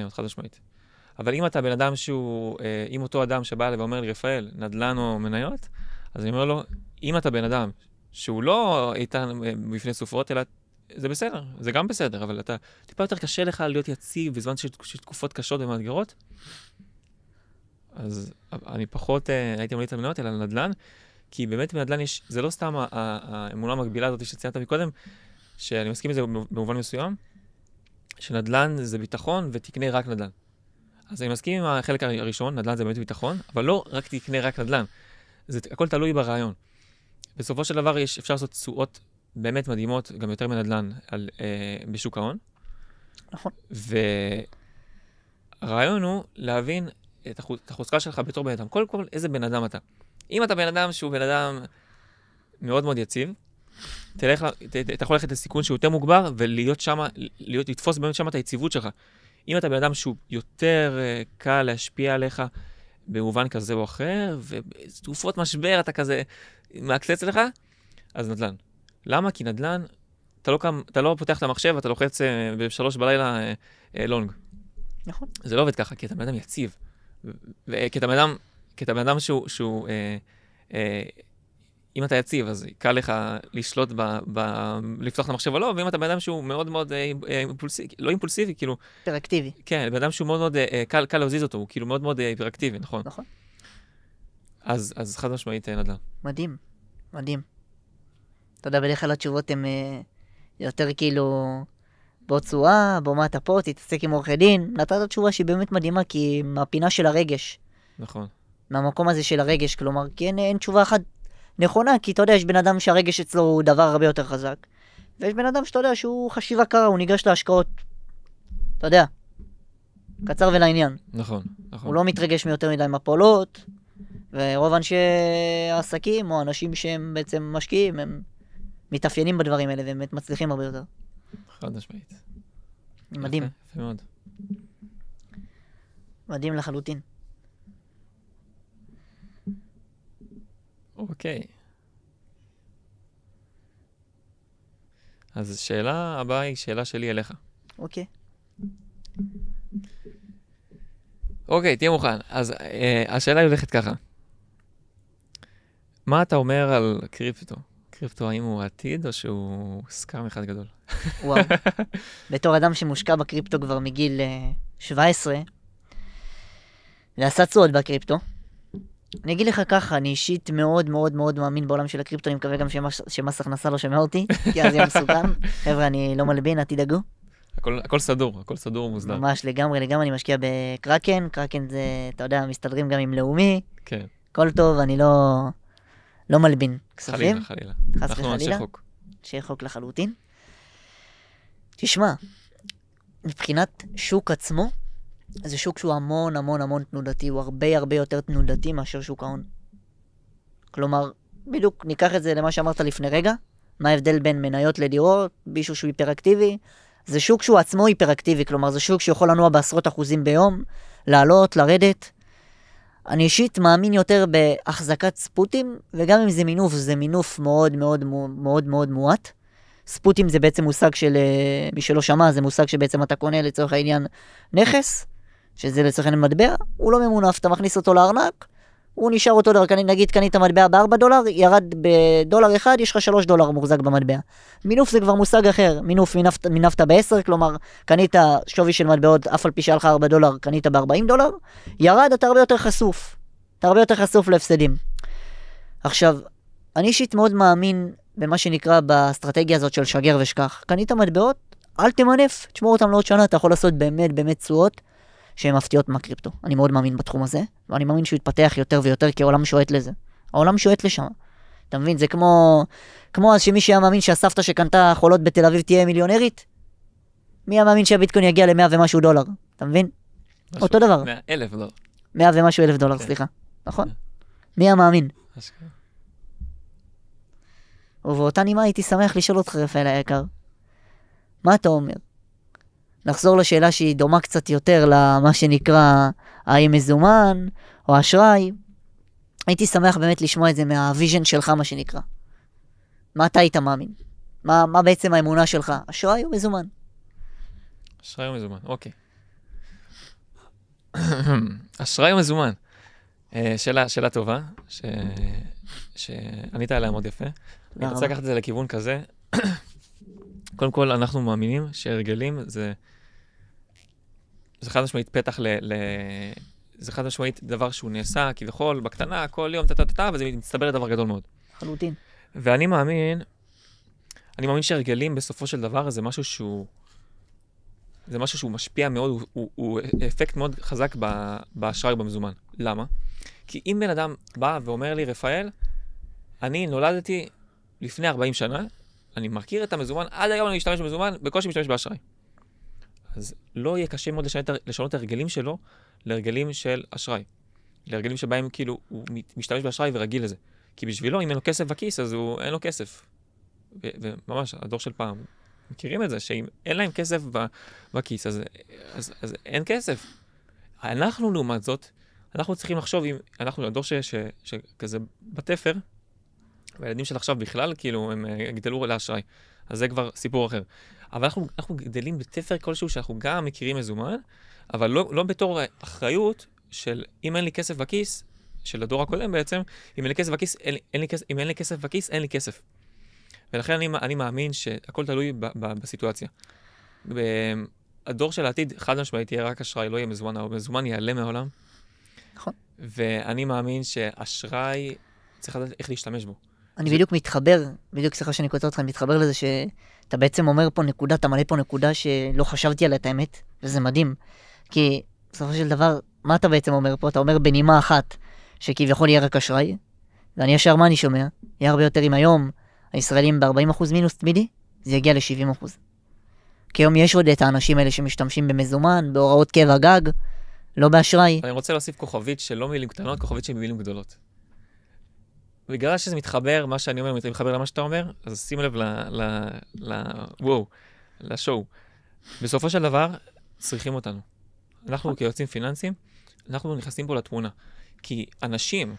חד משמעית. אבל אם אתה בן אדם שהוא, אם אותו אדם שבא אליי ואומר לי, רפאל, נדל"ן או מניות, אז אני אומר לו, אם אתה בן אדם שהוא לא איתן בפני סופות, אלא זה בסדר, זה גם בסדר, אבל אתה טיפה יותר קשה לך להיות יציב בזמן שיש תקופות קשות ומאתגרות, אז אני פחות הייתי ממליץ על מניות, אלא על נדל"ן, כי באמת בנדל"ן יש, זה לא סתם האמונה המקבילה הזאת שציינת מקודם, שאני מסכים עם זה במובן מסוים, שנדל"ן זה ביטחון ותקנה רק נדל"ן. אז אני מסכים עם החלק הראשון, נדל"ן זה באמת ביטחון, אבל לא רק תקנה רק נדל"ן. זה הכל תלוי ברעיון. בסופו של דבר אפשר לעשות תשואות באמת מדהימות, גם יותר מנדל"ן, בשוק ההון. נכון. והרעיון הוא להבין את החוזקה שלך בתור בן אדם. קודם כל, איזה בן אדם אתה. אם אתה בן אדם שהוא בן אדם מאוד מאוד יציב, אתה יכול ללכת לסיכון שהוא יותר מוגבר, ולהיות שם, לתפוס באמת שם את היציבות שלך. אם אתה בן אדם שהוא יותר קל להשפיע עליך במובן כזה או אחר, ותקופות משבר אתה כזה מעקצץ לך, אז נדל"ן. למה? כי נדל"ן, אתה לא פותח את המחשב, אתה לוחץ ב-3 בלילה לונג. נכון. זה לא עובד ככה, כי אתה בן אדם יציב. כי אתה בן אדם שהוא אם אתה יציב, אז קל לך לשלוט לפתוח את המחשב או לא, ואם אתה בן אדם שהוא מאוד מאוד אימפולסיבי, לא אימפולסיבי, כאילו... היפראקטיבי. כן, בן אדם שהוא מאוד מאוד קל להזיז אותו, הוא כאילו מאוד מאוד היפראקטיבי, נכון? נכון. אז חד משמעית נדל"ן. מדהים, מדהים. אתה יודע, בדרך כלל התשובות הן יותר כאילו... בוא צועה, בוא מה אתה פה, תתעסק עם עורכי דין. נתת תשובה שהיא באמת מדהימה, כי מהפינה של הרגש. נכון. מהמקום הזה של הרגש, כלומר, כי אין תשובה אחת נכונה, כי אתה יודע, יש בן אדם שהרגש אצלו הוא דבר הרבה יותר חזק, ויש בן אדם שאתה יודע שהוא חשיבה קרה, הוא ניגש להשקעות, אתה יודע, קצר ולעניין. נכון, נכון. הוא לא מתרגש מיותר מדי מפולות, ורוב אנשי העסקים, או אנשים שהם בעצם משקיעים, הם מתאפיינים בדברים האלה, והם מצליחים הרבה יותר. חד משמעית. מדהים. יפה מאוד. מדהים לחלוטין. אוקיי. אז שאלה הבאה היא שאלה שלי אליך. אוקיי. אוקיי, תהיה מוכן. אז השאלה היא הולכת ככה. מה אתה אומר על קריפטו? קריפטו, האם הוא עתיד או שהוא סקאם אחד גדול? וואו. בתור אדם שמושקע בקריפטו כבר מגיל 17, ועשה צעוד בקריפטו, אני אגיד לך ככה, אני אישית מאוד מאוד מאוד מאמין בעולם של הקריפטו, אני מקווה גם שמס הכנסה לא שומע אותי, כי אז יהיה מסוכן. חבר'ה, אני לא מלבין, אל תדאגו. הכל סדור, הכל סדור ומוסדר. ממש, לגמרי, אני משקיע בקרקן, קרקן זה, אתה יודע, מסתדרים גם עם לאומי. כן. הכל טוב, אני לא מלבין כספים. חלילה. חס אנחנו וחלילה. אנשי חוק. אנשי חוק לחלוטין. תשמע, מבחינת שוק עצמו, זה שוק שהוא המון המון המון תנודתי, הוא הרבה הרבה יותר תנודתי מאשר שוק ההון. כלומר, בדיוק ניקח את זה למה שאמרת לפני רגע, מה ההבדל בין מניות לדירות, מישהו שהוא היפראקטיבי, זה שוק שהוא עצמו היפראקטיבי, כלומר זה שוק שיכול לנוע בעשרות אחוזים ביום, לעלות, לרדת. אני אישית מאמין יותר בהחזקת ספוטים, וגם אם זה מינוף מאוד מאוד מאוד מאוד מועט. ספוטים זה בעצם מושג של, מי שלא שמע, זה מושג שבעצם אתה קונה לצורך העניין נכס, שזה לצורך העניין מטבע, הוא לא ממונף, אתה מכניס אותו לארנק, הוא נשאר אותו דבר, נגיד קנית מטבע ב$4, ירד בדולר אחד, יש לך $3 מוחזק במטבע. מינוף זה כבר מושג אחר, מינוף מינפת ב-10, כלומר, קנית שווי של מטבעות, אף על פי שהיה לך $4, קנית ב$40, ירד, אתה הרבה יותר חשוף. אתה הרבה יותר חשוף להפסדים. עכשיו, אני אישית מאוד מאמין במה שנקרא באסטרטגיה הזאת של שגר ושכח. קנית מטבעות, אל תמנף, תשמור אותם לעוד שנה, אתה יכול לעשות באמת תשואות שהן מפתיעות מהקריפטו. אני מאוד מאמין בתחום הזה, ואני מאמין שהוא יתפתח יותר ויותר, כי העולם שואט לזה. העולם שואט לשם. אתה מבין, זה כמו אז שמי שהיה מאמין שהסבתא שקנתה חולות בתל אביב תהיה מיליונרית, מי היה מאמין שהביטקוין יגיע ל$100 ומשהו? אתה מבין? אותו דבר. $100,000. 100 ומשהו אלף דולר, סליחה. נכון? מי המאמין? ובאותה נימה הייתי שמח לשאול אותך, רפאל היקר. מה אתה אומר? נחזור לשאלה שהיא דומה קצת יותר למה שנקרא האם מזומן או אשראי. הייתי שמח באמת לשמוע את זה מהוויז'ן שלך, מה שנקרא. מה אתה היית מאמין? מה בעצם האמונה שלך? אשראי או מזומן? אשראי או מזומן, אוקיי. אשראי או מזומן? שאלה טובה, שענית עליה מאוד יפה. אני רוצה לקחת את זה לכיוון כזה. קודם כל, אנחנו מאמינים שהרגלים זה חד משמעית פתח זה חד משמעית דבר שהוא נעשה כביכול בקטנה, כל יום, וזה מצטבר לדבר גדול מאוד. חלוטין. ואני מאמין שהרגלים בסופו של דבר זה משהו שהוא משפיע מאוד, הוא אפקט מאוד חזק באשראי במזומן. למה? כי אם בן אדם בא ואומר לי, רפאל, אני נולדתי לפני 40 שנה, אני מכיר את המזומן, עד היום אני משתמש במזומן, בקושי משתמש באשראי. אז לא יהיה קשה מאוד לשנות את הרגלים שלו להרגלים של אשראי. להרגלים שבהם כאילו הוא משתמש באשראי ורגיל לזה. כי בשבילו, אם אין לו כסף בכיס, אז אין לו כסף. וממש, הדור של פעם, מכירים את זה, שאם אין להם כסף בכיס, אז אין כסף. אנחנו, לעומת זאת, אנחנו צריכים לחשוב, אם אנחנו הדור שכזה בתפר, והילדים של עכשיו בכלל, כאילו, הם גדלו לאשראי. אז זה כבר סיפור אחר. אבל אנחנו גדלים בתפר כלשהו שאנחנו גם מכירים מזומן, אבל לא בתור אחריות של אם אין לי כסף בכיס, של הדור הקודם בעצם, אם אין לי כסף בכיס, אם אין לי כסף בכיס, אין לי כסף. ולכן אני מאמין שהכל תלוי בסיטואציה. הדור של העתיד, חד משמעית, יהיה רק אשראי, לא יהיה מזומן, אבל מזומן יעלה מהעולם. נכון. ואני מאמין שאשראי צריך לדעת איך להשתמש בו. אני בדיוק מתחבר, סליחה שאני קוטע אותך, אני מתחבר לזה שאתה בעצם אומר פה נקודה, אתה מלא פה נקודה שלא חשבתי עליה את האמת, וזה מדהים. כי בסופו של דבר, מה אתה בעצם אומר פה? אתה אומר בנימה אחת, שכביכול יהיה רק אשראי, ואני ישר מה אני שומע? יהיה הרבה יותר אם היום הישראלים ב-40% מינוס תמידי, זה יגיע ל-70%. כי היום יש עוד את האנשים האלה שמשתמשים במזומן, בהוראות קבע גג, לא באשראי. אני רוצה להוסיף כוכבית של לא מילים קטנות, כוכבית של מילים גדולות. בגלל שזה מתחבר, מה שאני אומר, מתחבר למה שאתה אומר, אז שים לב לשואו. בסופו של דבר, צריכים אותנו. אנחנו כיועצים פיננסיים, אנחנו נכנסים פה לתמונה. כי אנשים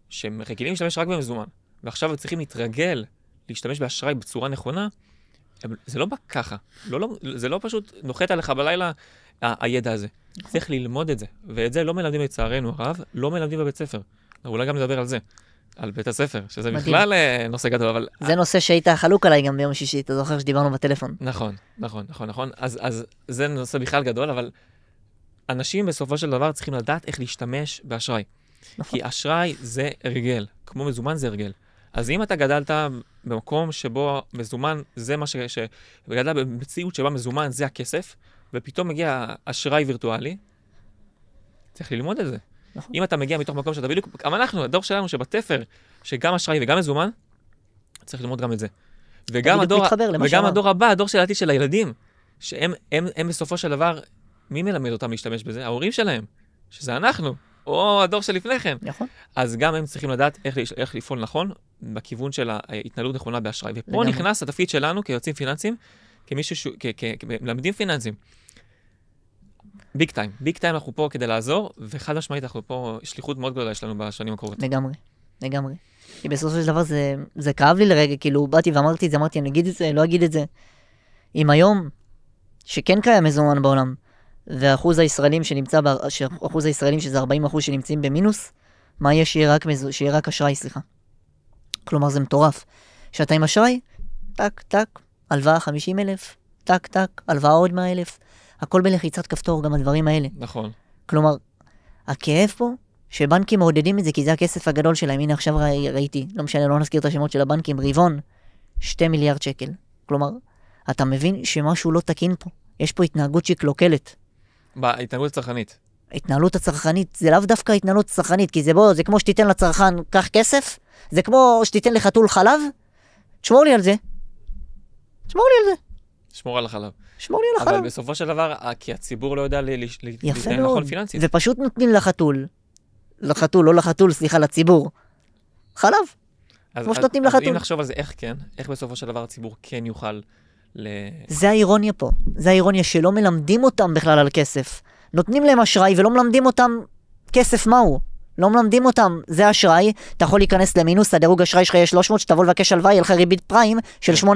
שרגילים להשתמש רק במזומן, ועכשיו צריכים להתרגל להשתמש באשראי בצורה נכונה, זה לא בא ככה. זה לא פשוט נוחת עליך בלילה הידע הזה. צריך ללמוד את זה. ואת זה לא מלמדים לצערנו הרב, לא מלמדים בבית ספר. אולי גם נדבר על זה. על בית הספר, שזה בכלל נושא גדול, אבל... זה נושא שהיית חלוק עליי גם ביום שישי, אתה זוכר שדיברנו בטלפון. נכון. אז זה נושא בכלל גדול, אבל אנשים בסופו של דבר צריכים לדעת איך להשתמש באשראי. כי אשראי זה הרגל, כמו מזומן זה הרגל. אז אם אתה גדלת במקום שבו מזומן זה מה וגדלת במציאות שבה מזומן זה הכסף, ופתאום מגיע אשראי וירטואלי, צריך ללמוד את זה. נכון. אם אתה מגיע מתוך מקום שאתה בדיוק, גם אנחנו, הדור שלנו שבתפר, שגם אשראי וגם מזומן, צריך ללמוד גם את זה. וגם הדור הבא, הדור של העתיד של הילדים, שהם בסופו של דבר, מי מלמד אותם להשתמש בזה? ההורים שלהם, שזה אנחנו, או הדור שלפני כן. נכון. אז גם הם צריכים לדעת איך לפעול נכון, בכיוון של ההתנהלות נכונה באשראי. ופה נכנס התפקיד שלנו כיועצים פיננסיים, כמישהו, כמלמדים פיננסיים. ביג טיים אנחנו פה כדי לעזור, וחד משמעית אנחנו פה, שליחות מאוד גדולה יש לנו בשנים הקרובות. לגמרי. כי בסופו של דבר זה כאב לי לרגע, כאילו באתי ואמרתי את זה, אמרתי, אני אגיד את זה, לא אגיד את זה. אם היום, שכן קיים מזומן בעולם, ואחוז הישראלים שזה 40% שנמצאים במינוס, מה יהיה שיהיה רק אשראי, סליחה. כלומר, זה מטורף. שאתה עם אשראי, טק, טק, הלוואה 50,000, טק, טק, הלוואה עוד 100,000, הכל בלחיצת כפתור, גם הדברים האלה. נכון. כלומר, הכאב פה, שבנקים מעודדים את זה, כי זה הכסף הגדול שלהם. הנה עכשיו ראיתי, לא משנה, לא נזכיר את השמות של הבנקים, רבעון, 2 מיליארד שקל. כלומר, אתה מבין שמשהו לא תקין פה. יש פה התנהגות שקלוקלת. בהתנהגות הצרכנית. ההתנהלות הצרכנית, זה לאו דווקא התנהלות צרכנית, כי זה כמו שתיתן לצרכן כך כסף, זה כמו שתיתן לחתול חלב, תשמור לי על זה. תשמור לי על זה. שמור על החלב. שמור לי על החלב. אבל בסופו של דבר, כי הציבור לא יודע להתנהל מאוד. נכון פיננסית. ופשוט נותנים לא לחתול, סליחה, לציבור. חלב. כמו שנותנים לחתול. אז אם נחשוב על זה, איך בסופו של דבר הציבור כן יוכל זה האירוניה פה. זה האירוניה שלא מלמדים אותם בכלל על כסף. נותנים להם אשראי ולא מלמדים אותם כסף מהו. לא מלמדים אותם, זה אשראי, אתה יכול להיכנס למינוס, הדירוג אשראי שלך יהיה 300, שתבוא לבקש הלוואה, יהיה לך ריבית פריים של 8%.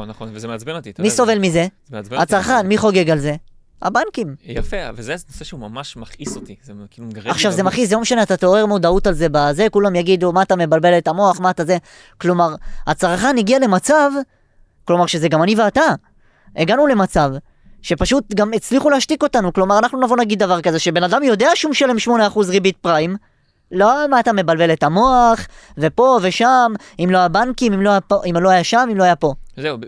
נכון, וזה מעצבן אותי. מי סובל מזה? הצרכן, מי חוגג על זה? הבנקים. יפה, וזה נושא שהוא ממש מכעיס אותי. זה כאילו מגרד לי. עכשיו זה מכעיס, זה לא משנה, אתה תעורר מודעות על זה בזה, כולם יגידו, מה אתה מבלבל את המוח, מה אתה זה. כלומר, הצרכן הגיע למצב, כלומר שזה גם אני ואתה, הגענו למצב, שפשוט גם הצליחו להשתיק אותנו, כלומר אנחנו נבוא נגיד דבר כזה, שבן אדם יודע שהוא משלם 8% ריבית פריים, לא, מה אתה מבלבל את המוח, ופה ושם, אם לא הבנקים, אם לא היה שם, אם לא היה פה. זהו,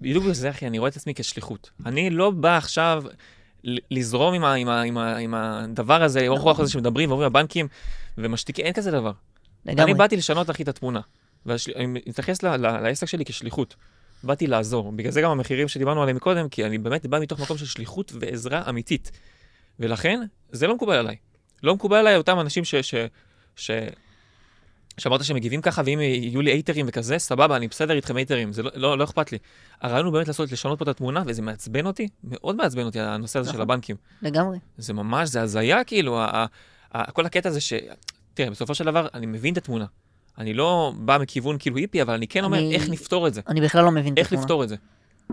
בדיוק בזה, אחי, אני רואה את עצמי כשליחות. אני לא בא עכשיו לזרום עם הדבר הזה, עם הרוח הזה שמדברים, ואומרים הבנקים, ומשתיקים, אין כזה דבר. אני באתי לשנות, אחי, את התמונה. ואני מתייחס לעסק שלי כשליחות. באתי לעזור. בגלל זה גם המחירים שדיברנו עליהם מקודם, כי אני באמת בא מתוך מקום של שליחות ועזרה אמיתית. ולכן, זה לא מקובל עליי. לא מקובל עליי אותם אנשים שאמרת שהם מגיבים ככה, ואם יהיו לי אייטרים וכזה, סבבה, אני בסדר איתכם אייטרים, זה לא אכפת לי. הרעיון הוא באמת לשנות פה את התמונה, וזה מעצבן אותי, מאוד מעצבן אותי, הנושא הזה של הבנקים. לגמרי. זה ממש, זה הזיה, כאילו, כל הקטע הזה תראה, בסופו של דבר, אני מבין את התמונה. אני לא בא מכיוון כאילו היפי, אבל אני כן אומר איך נפתור את זה. אני בכלל לא מבין את התמונה. איך לפתור את זה.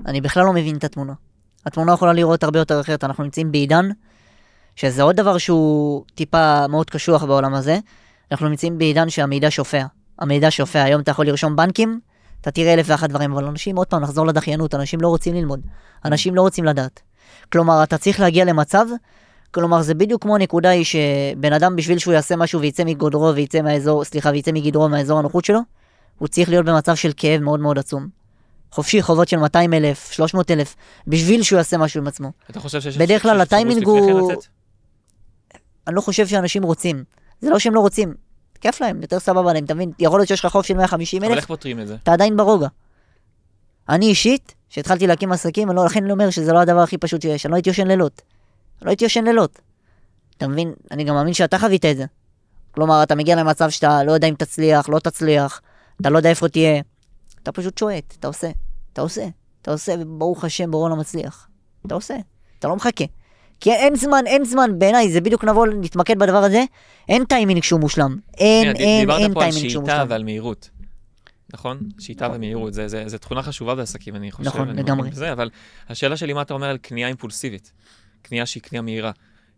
אני בכלל לא מבין את התמונה. התמונה יכולה לראות הרבה יותר אחרת. אנחנו נמצאים בעידן, שזה עוד דבר שהוא טיפה מאוד קשוח בעולם הזה. אנחנו נמצאים בעידן שהמידע שופע. המידע שופע. היום אתה יכול לרשום בנקים, אתה תראה 1,001 דברים, אבל אנשים, עוד פעם, נחזור לדחיינות, אנשים לא רוצים ללמוד. אנשים לא רוצים לדעת. כלומר, אתה צריך להגיע למצב, כלומר, זה בדיוק כמו הנקודה היא שבן אדם בשביל שהוא יעשה משהו ויצא מגודרו ויצא מגדרו מהאזור הנוחות שלו, הוא צריך להיות במצב של כאב מאוד מאוד עצום. חופשי, חובות של 200,000, 300,000, בשביל שהוא יעשה משהו עם עצמו. אתה חושב שיש בדרך כלל הטיימינג הוא... אני לא חושב שאנשים רוצים. זה לא שהם לא רוצים. כיף להם, יותר סבבה להם, תבין? יכול להיות שיש לך חוב של 150,000. אבל איך פותרים את זה? אתה עדיין ברוגע. אני אישית, שהתחלתי להקים עסקים, לכן אני אומר שזה לא הדבר הכי פשוט שיש. אני לא הייתי יושן לילות. אתה מבין? אני גם מאמין שאתה חווית את זה. כלומר, אתה מגיע למצב שאתה לא יודע אם תצליח, לא תצליח, אתה לא יודע איפה תהיה. אתה פשוט שואט, אתה עושה, וברוך השם, ברור לא מצליח. אתה עושה, אתה לא מחכה. כי אין זמן, בעיניי, זה בדיוק נתמקד בדבר הזה, אין טיימינג שהוא מושלם. אין טיימינג שהוא מושלם. דיברת פה על שיטה ועל מהירות. נכון? שיטה ומהירות, זה תכונה חשובה בעסקים, אני חושב. נכון, לגמרי. אבל השאלה שלי, מה אתה אומר על קנייה אימפולסיבית? קנייה שהיא קנייה מהירה.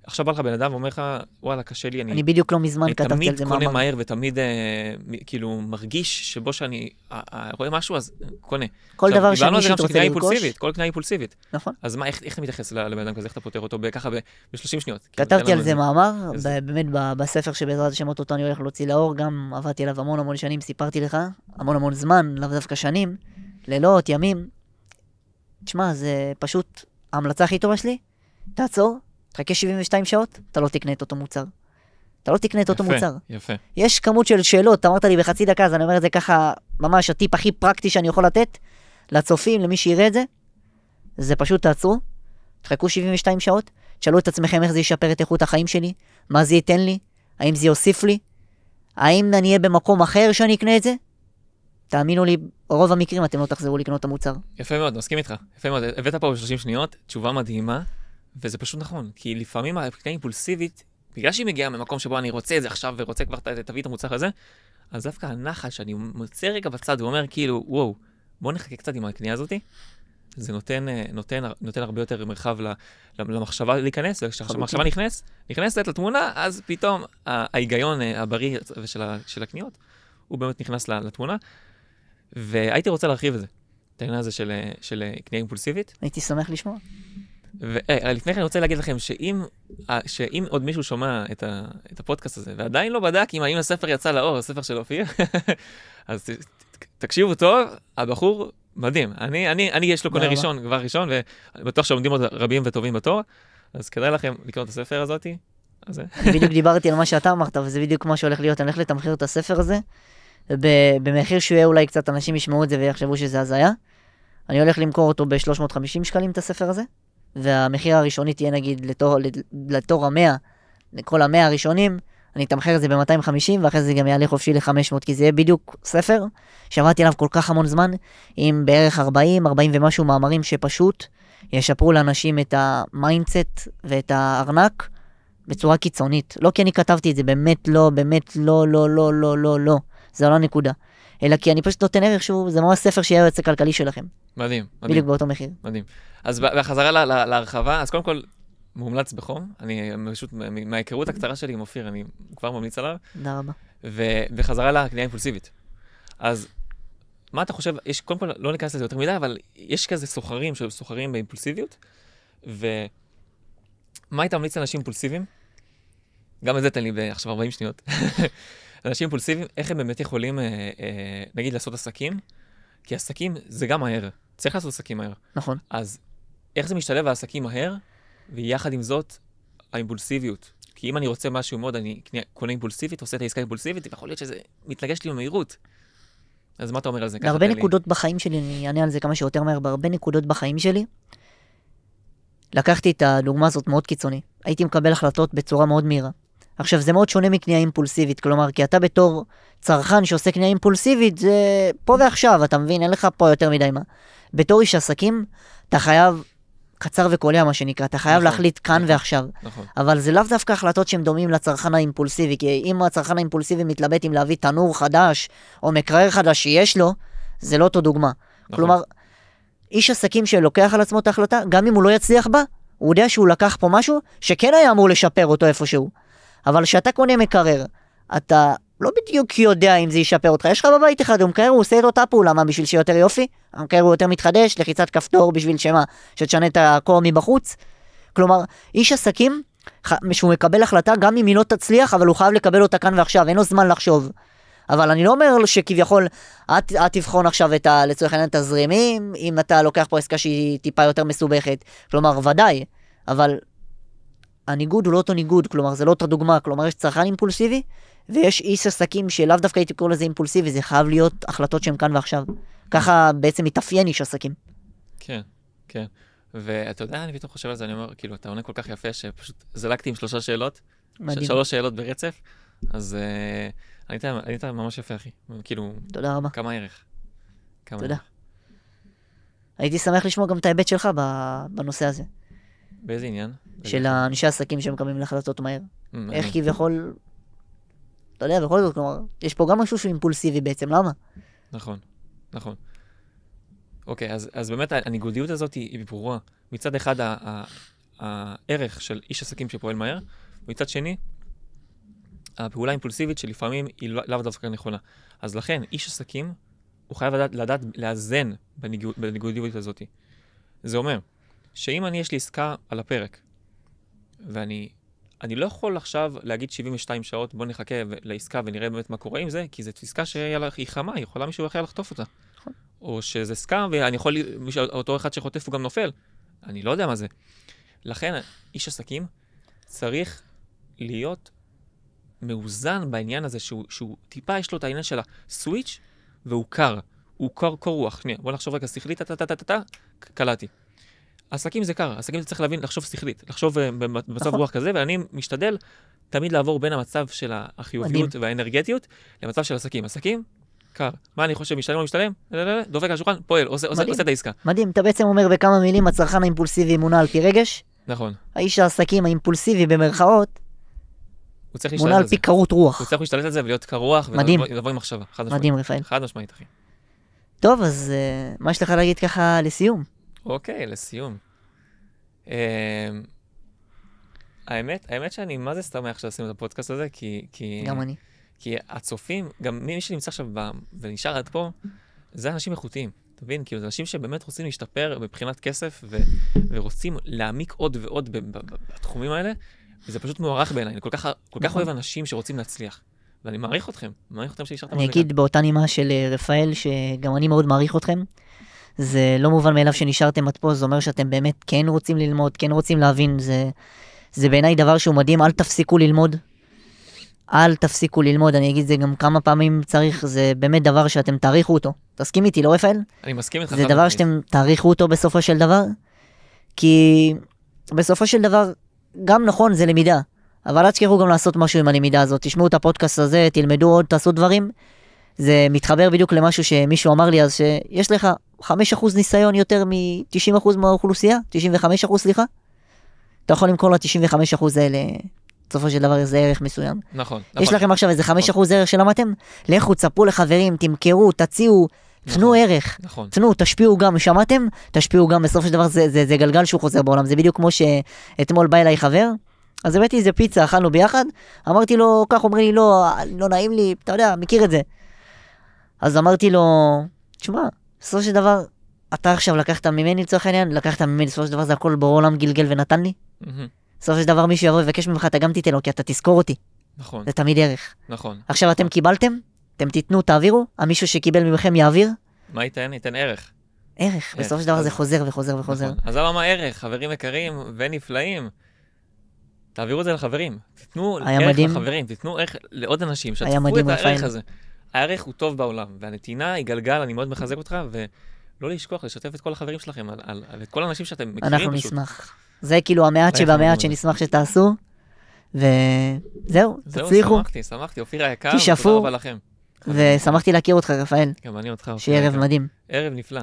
עכשיו בא לך בן אדם ואומר לך, וואלה, קשה לי, אני בדיוק לא מזמן כתבתי על זה מאמר. אני תמיד קונה מהר ותמיד כאילו מרגיש שבו שאני רואה משהו, אז קונה. כל דבר שמישהו רוצה לרכוש. כל קנייה אימפולסיבית. נכון. אז מה, איך אתה מתייחס לבן אדם כזה, איך אתה פותר אותו ככה ב-30 שניות? כתבתי על זה מאמר, באמת בספר שבעזרת השם אותו אני הולך להוציא לאור, גם עבדתי עליו המון שנים, סיפרתי לך, המון זמן, לאו דווקא שנים, לילות, ימים. תשמע, זה פשוט ההמלצה הכי טובה שלי. תעצור, תחכה 72 שעות, אתה לא תקנה את אותו מוצר. יפה. יש כמות של שאלות, אמרת לי בחצי דקה, אז אני אומר את זה ככה, ממש הטיפ הכי פרקטי שאני יכול לתת, לצופים, למי שיראה את זה, זה פשוט תעצרו, תחכו 72 שעות, תשאלו את עצמכם איך זה ישפר את איכות החיים שלי, מה זה ייתן לי, האם זה יוסיף לי, האם אני אהיה במקום אחר שאני אקנה את זה? תאמינו לי, רוב המקרים אתם לא תחזרו לקנות את המוצר. יפה מאוד, מסכים איתך. יפה מאוד, הבאת פה ב-30 שניות, תשובה מדהימה. וזה פשוט נכון, כי לפעמים הקנייה אימפולסיבית, בגלל שהיא מגיעה ממקום שבו אני רוצה את זה עכשיו ורוצה כבר תביא את המוצר הזה, אז דווקא הנחת שאני מוצא רגע בצד ואומר כאילו, וואו, בוא נחכה קצת עם הקנייה הזאת, זה נותן הרבה יותר מרחב למחשבה להיכנס, וכשהמחשבה נכנסת לתמונה, אז פתאום ההיגיון הבריא של הקניות, הוא באמת נכנס לתמונה, והייתי רוצה להרחיב את זה, את העניין הזה של קנייה אימפולסיבית. הייתי שמח לשמוע. ולפני כן אני רוצה להגיד לכם שאם עוד מישהו שומע את הפודקאסט הזה, ועדיין לא בדק האם הספר יצא לאור, הספר של אופיר, אז תקשיבו טוב, הבחור מדהים. אני יש לו קונה ראשון, כבר ראשון, ואני בטוח שעומדים עוד רבים וטובים בתור, אז כדאי לכם לקרוא את הספר הזאת. בדיוק דיברתי על מה שאתה אמרת, וזה בדיוק מה שהולך להיות. אני הולך לתמחיר את הספר הזה, במחיר שיהיה אולי קצת אנשים ישמעו את זה ויחשבו שזה הזיה. אני הולך למכור אותו ב-350 שקלים את הספר הזה, והמחיר הראשוני תהיה נגיד לתור 100, לכל 100 הראשונים, אני אתמחר את זה ב-250, ואחרי זה גם יעלה חופשי ל-500, כי זה יהיה בדיוק ספר שעברתי עליו כל כך המון זמן, עם בערך 40 ומשהו מאמרים שפשוט ישפרו לאנשים את המיינדסט ואת הארנק בצורה קיצונית. לא כי אני כתבתי את זה, באמת לא, זה לא הנקודה. אלא כי אני פשוט נותן ערך שהוא, זה ממש ספר שיהיה יועץ הכלכלי שלכם. מדהים. בדיוק באותו מחיר. מדהים. אז בחזרה להרחבה, אז קודם כל, מומלץ בחום, אני פשוט, מההיכרות הקצרה שלי עם אופיר, אני כבר ממליץ עליו. תודה רבה. ובחזרה לקנייה אימפולסיבית. אז, מה אתה חושב, קודם כל, לא ניכנס לזה יותר מדי, אבל יש כזה סוחרים באימפולסיביות, ומה היית ממליץ לאנשים אימפולסיביים? גם את זה תן לי עכשיו 40 שניות. אנשים אימפולסיביים, איך הם באמת יכולים, נגיד, לעשות עסקים? כי עסקים זה גם מהר. צריך לעשות עסקים מהר. נכון. אז איך זה משתלב העסקים מהר, ויחד עם זאת, האימפולסיביות. כי אם אני רוצה משהו מאוד, אני קונה אימפולסיבית, עושה את העסקה אימפולסיבית, ויכול להיות שזה מתנגש לי במהירות. אז מה אתה אומר על זה? בהרבה נקודות בחיים שלי, אני אענה על זה כמה שיותר מהר, בהרבה נקודות בחיים שלי, לקחתי את הדוגמה הזאת מאוד קיצוני. הייתי מקבל החלטות בצורה מאוד מהירה. עכשיו, זה מאוד שונה מקנייה אימפולסיבית, כלומר, כי אתה בתור צרכן שעושה קנייה אימפולסיבית, זה פה ועכשיו, אתה מבין, אין לך פה יותר מדי מה. בתור איש עסקים, אתה חייב קצר וקולע, מה שנקרא, אתה חייב להחליט כאן ועכשיו. אבל זה לאו דווקא החלטות שהם דומים לצרכן האימפולסיבי, כי אם הצרכן האימפולסיבי מתלבט אם להביא תנור חדש, או מקרר חדש שיש לו, זה לא אותו דוגמה. כלומר, איש עסקים שלוקח על עצמו את ההחלטה, גם אם הוא לא יצליח בה, הוא יודע שהוא לקח פה משהו שכן היה אמור לשפר אותו איפשהו. אבל כשאתה קונה מקרר, אתה לא בדיוק יודע אם זה ישפר אותך. יש לך בבית אחד, הוא מקרר, הוא עושה את אותה פעולה, מה, בשביל שיותר יופי? המקרר הוא יותר מתחדש, לחיצת כפתור בשביל שמה, שתשנה את הקור מבחוץ. כלומר, איש עסקים, שהוא מקבל החלטה, גם אם היא לא תצליח, אבל הוא חייב לקבל אותה כאן ועכשיו, אין לו זמן לחשוב. אבל אני לא אומר שכביכול, את תבחון עכשיו לצורך העניין תזרימים, אם אתה לוקח פה עסקה שהיא טיפה יותר מסובכת. כלומר, ודאי, אבל הניגוד הוא לא אותו ניגוד, כלומר, זה לא אותה דוגמה. כלומר, יש צרכן אימפולסיבי, ויש איש עסקים שלאו דווקא הייתי קורא לזה אימפולסיבי, זה חייב להיות החלטות שהן כאן ועכשיו. ככה בעצם מתאפיין איש עסקים. כן, כן. ואתה יודע, אני פתאום חושב על זה, אני אומר, כאילו, אתה עונה כל כך יפה, שפשוט זלקתי עם 3 שאלות, 3 שאלות ברצף, אז ענית ממש יפה, אחי. כאילו, תודה רבה. כמה ערך. תודה. הייתי שמח לשמוע גם את ההיבט שלך בנושא הזה. באיזה עניין? של האנשי עסקים שמקבלים להחלטות מהר. איך כביכול, אתה יודע, בכל זאת, כלומר, יש פה גם משהו שהוא אימפולסיבי בעצם, למה? נכון, נכון. אוקיי, אז באמת הניגודיות הזאת היא ברורה. מצד אחד הערך של איש עסקים שפועל מהר, ומצד שני, הפעולה האימפולסיבית שלפעמים היא לאו דווקא נכונה. אז לכן, איש עסקים, הוא חייב לדעת לאזן בניגודיות הזאת. זה אומר, שאם יש לי עסקה על הפרק, ואני לא יכול עכשיו להגיד 72 שעות, בוא נחכה לעסקה ונראה באמת מה קורה עם זה, כי זו עסקה שהיא חמה, היא יכולה מישהו אחר לחטוף אותה. או שזה סקם, ואני יכול, אותו אחד שחוטף הוא גם נופל. אני לא יודע מה זה. לכן, איש עסקים צריך להיות מאוזן בעניין הזה, שהוא טיפה יש לו את העניין של הסוויץ' והוא קר. הוא קור רוח. בוא נחשוב רגע שכלית, קלעתי. עסקים זה קר, עסקים זה צריך להבין, לחשוב שכלית, לחשוב במצב רוח כזה, ואני משתדל תמיד לעבור בין המצב של החיוביות והאנרגטיות למצב של עסקים. עסקים, קר. מה אני חושב, משתלם או משתלם? דופק על השולחן, פועל, עושה את העסקה. מדהים, אתה בעצם אומר בכמה מילים, הצרכן האימפולסיבי מונע על פי רגש. נכון. האיש העסקים האימפולסיבי במרכאות, הוא צריך מונה על פי קרות רוח. הוא צריך להשתלט על זה ולהיות קרוח, מדהים. ולבוא עם מחשבה. מדהים, רפאל. חד משמעית, אחי. טוב, אז מה יש לך להגיד ככה לסיום? אוקיי, לסיום. האמת שאני מה זה שמח שעשינו את הפודקאסט הזה, כי... גם אני. כי הצופים, גם מי שנמצא עכשיו ונשאר עד פה, זה אנשים איכותיים, תבין? כאילו, זה אנשים שבאמת רוצים להשתפר מבחינת כסף, ורוצים להעמיק עוד ועוד בתחומים האלה, וזה פשוט מוערך בעיניי. אני כל כך אוהב אנשים שרוצים להצליח, ואני מעריך אתכם שנשארתם. אני אגיד באותה נימה של רפאל, שגם אני מאוד מעריך אתכם. זה לא מובן מאליו שנשארתם עד פה, זה אומר שאתם באמת כן רוצים ללמוד, כן רוצים להבין, זה בעיניי דבר שהוא מדהים, אל תפסיקו ללמוד. אל תפסיקו ללמוד, אני אגיד זה גם כמה פעמים צריך, זה באמת דבר שאתם תעריכו אותו. תסכים איתי, לא רפאל? אני מסכים איתך. זה דבר שאתם תעריכו אותו בסופו של דבר, כי בסופו של דבר, גם נכון, זה למידה, אבל אל תשכחו גם לעשות משהו עם הלמידה הזאת, תשמעו את הפודקאסט הזה, תלמדו עוד, תעשו דברים, זה מתחבר בדיוק למשהו שמישהו אמר לי, אז שיש לך 5% ניסיון יותר מ-90% מהאוכלוסייה, 95% סליחה, אתה יכול למכור ל-95% האלה, בסופו של דבר זה ערך מסוים. נכון. יש לכם עכשיו איזה 5% ערך שלמדתם? לכו, תספרו לחברים, תמכרו, תציעו, תנו ערך. נכון. תנו, תשפיעו גם, שמעתם? תשפיעו גם, בסופו של דבר זה גלגל שהוא חוזר בעולם, זה בדיוק כמו שאתמול בא אליי חבר, אז הבאתי איזה פיצה, אכלנו ביחד, אמרתי לו, כך אומרים לי, לא נעים לי, אתה יודע, מכיר את זה. אז אמרתי לו, תשמע, בסופו של דבר, אתה עכשיו לקחת ממני לצורך העניין, לקחת ממני, בסופו של דבר זה הכל בעולם גלגל ונתן לי. בסופו של דבר מישהו יבוא ובקש ממך, אתה גם תיתן לו, כי אתה תזכור אותי. נכון. זה תמיד ערך. נכון. עכשיו אתם קיבלתם, אתם תיתנו, תעבירו, המישהו שקיבל ממכם יעביר. מה ייתן? ייתן ערך. ערך, בסופו של דבר זה חוזר וחוזר וחוזר. אז למה ערך, חברים יקרים ונפלאים, תעבירו את זה לחברים, תיתנו ערך לחברים, תיתנו ערך לעוד אנשים, שתפו את הערך הזה. הערך הוא טוב בעולם, והנתינה היא גלגל, אני מאוד מחזק אותך, ולא לשכוח, לשתף את כל החברים שלכם, על את כל האנשים שאתם מכירים אנחנו פשוט. נשמח. זה כאילו המעט שבמעט שנשמח שתעשו, וזהו, תצליחו. שמחתי, אופיר היקר, תשאפו, תודה רבה לכם. ושמחתי להכיר אותך, רפאל. גם אני אותך. שיהיה ערב מדהים. ערב נפלא.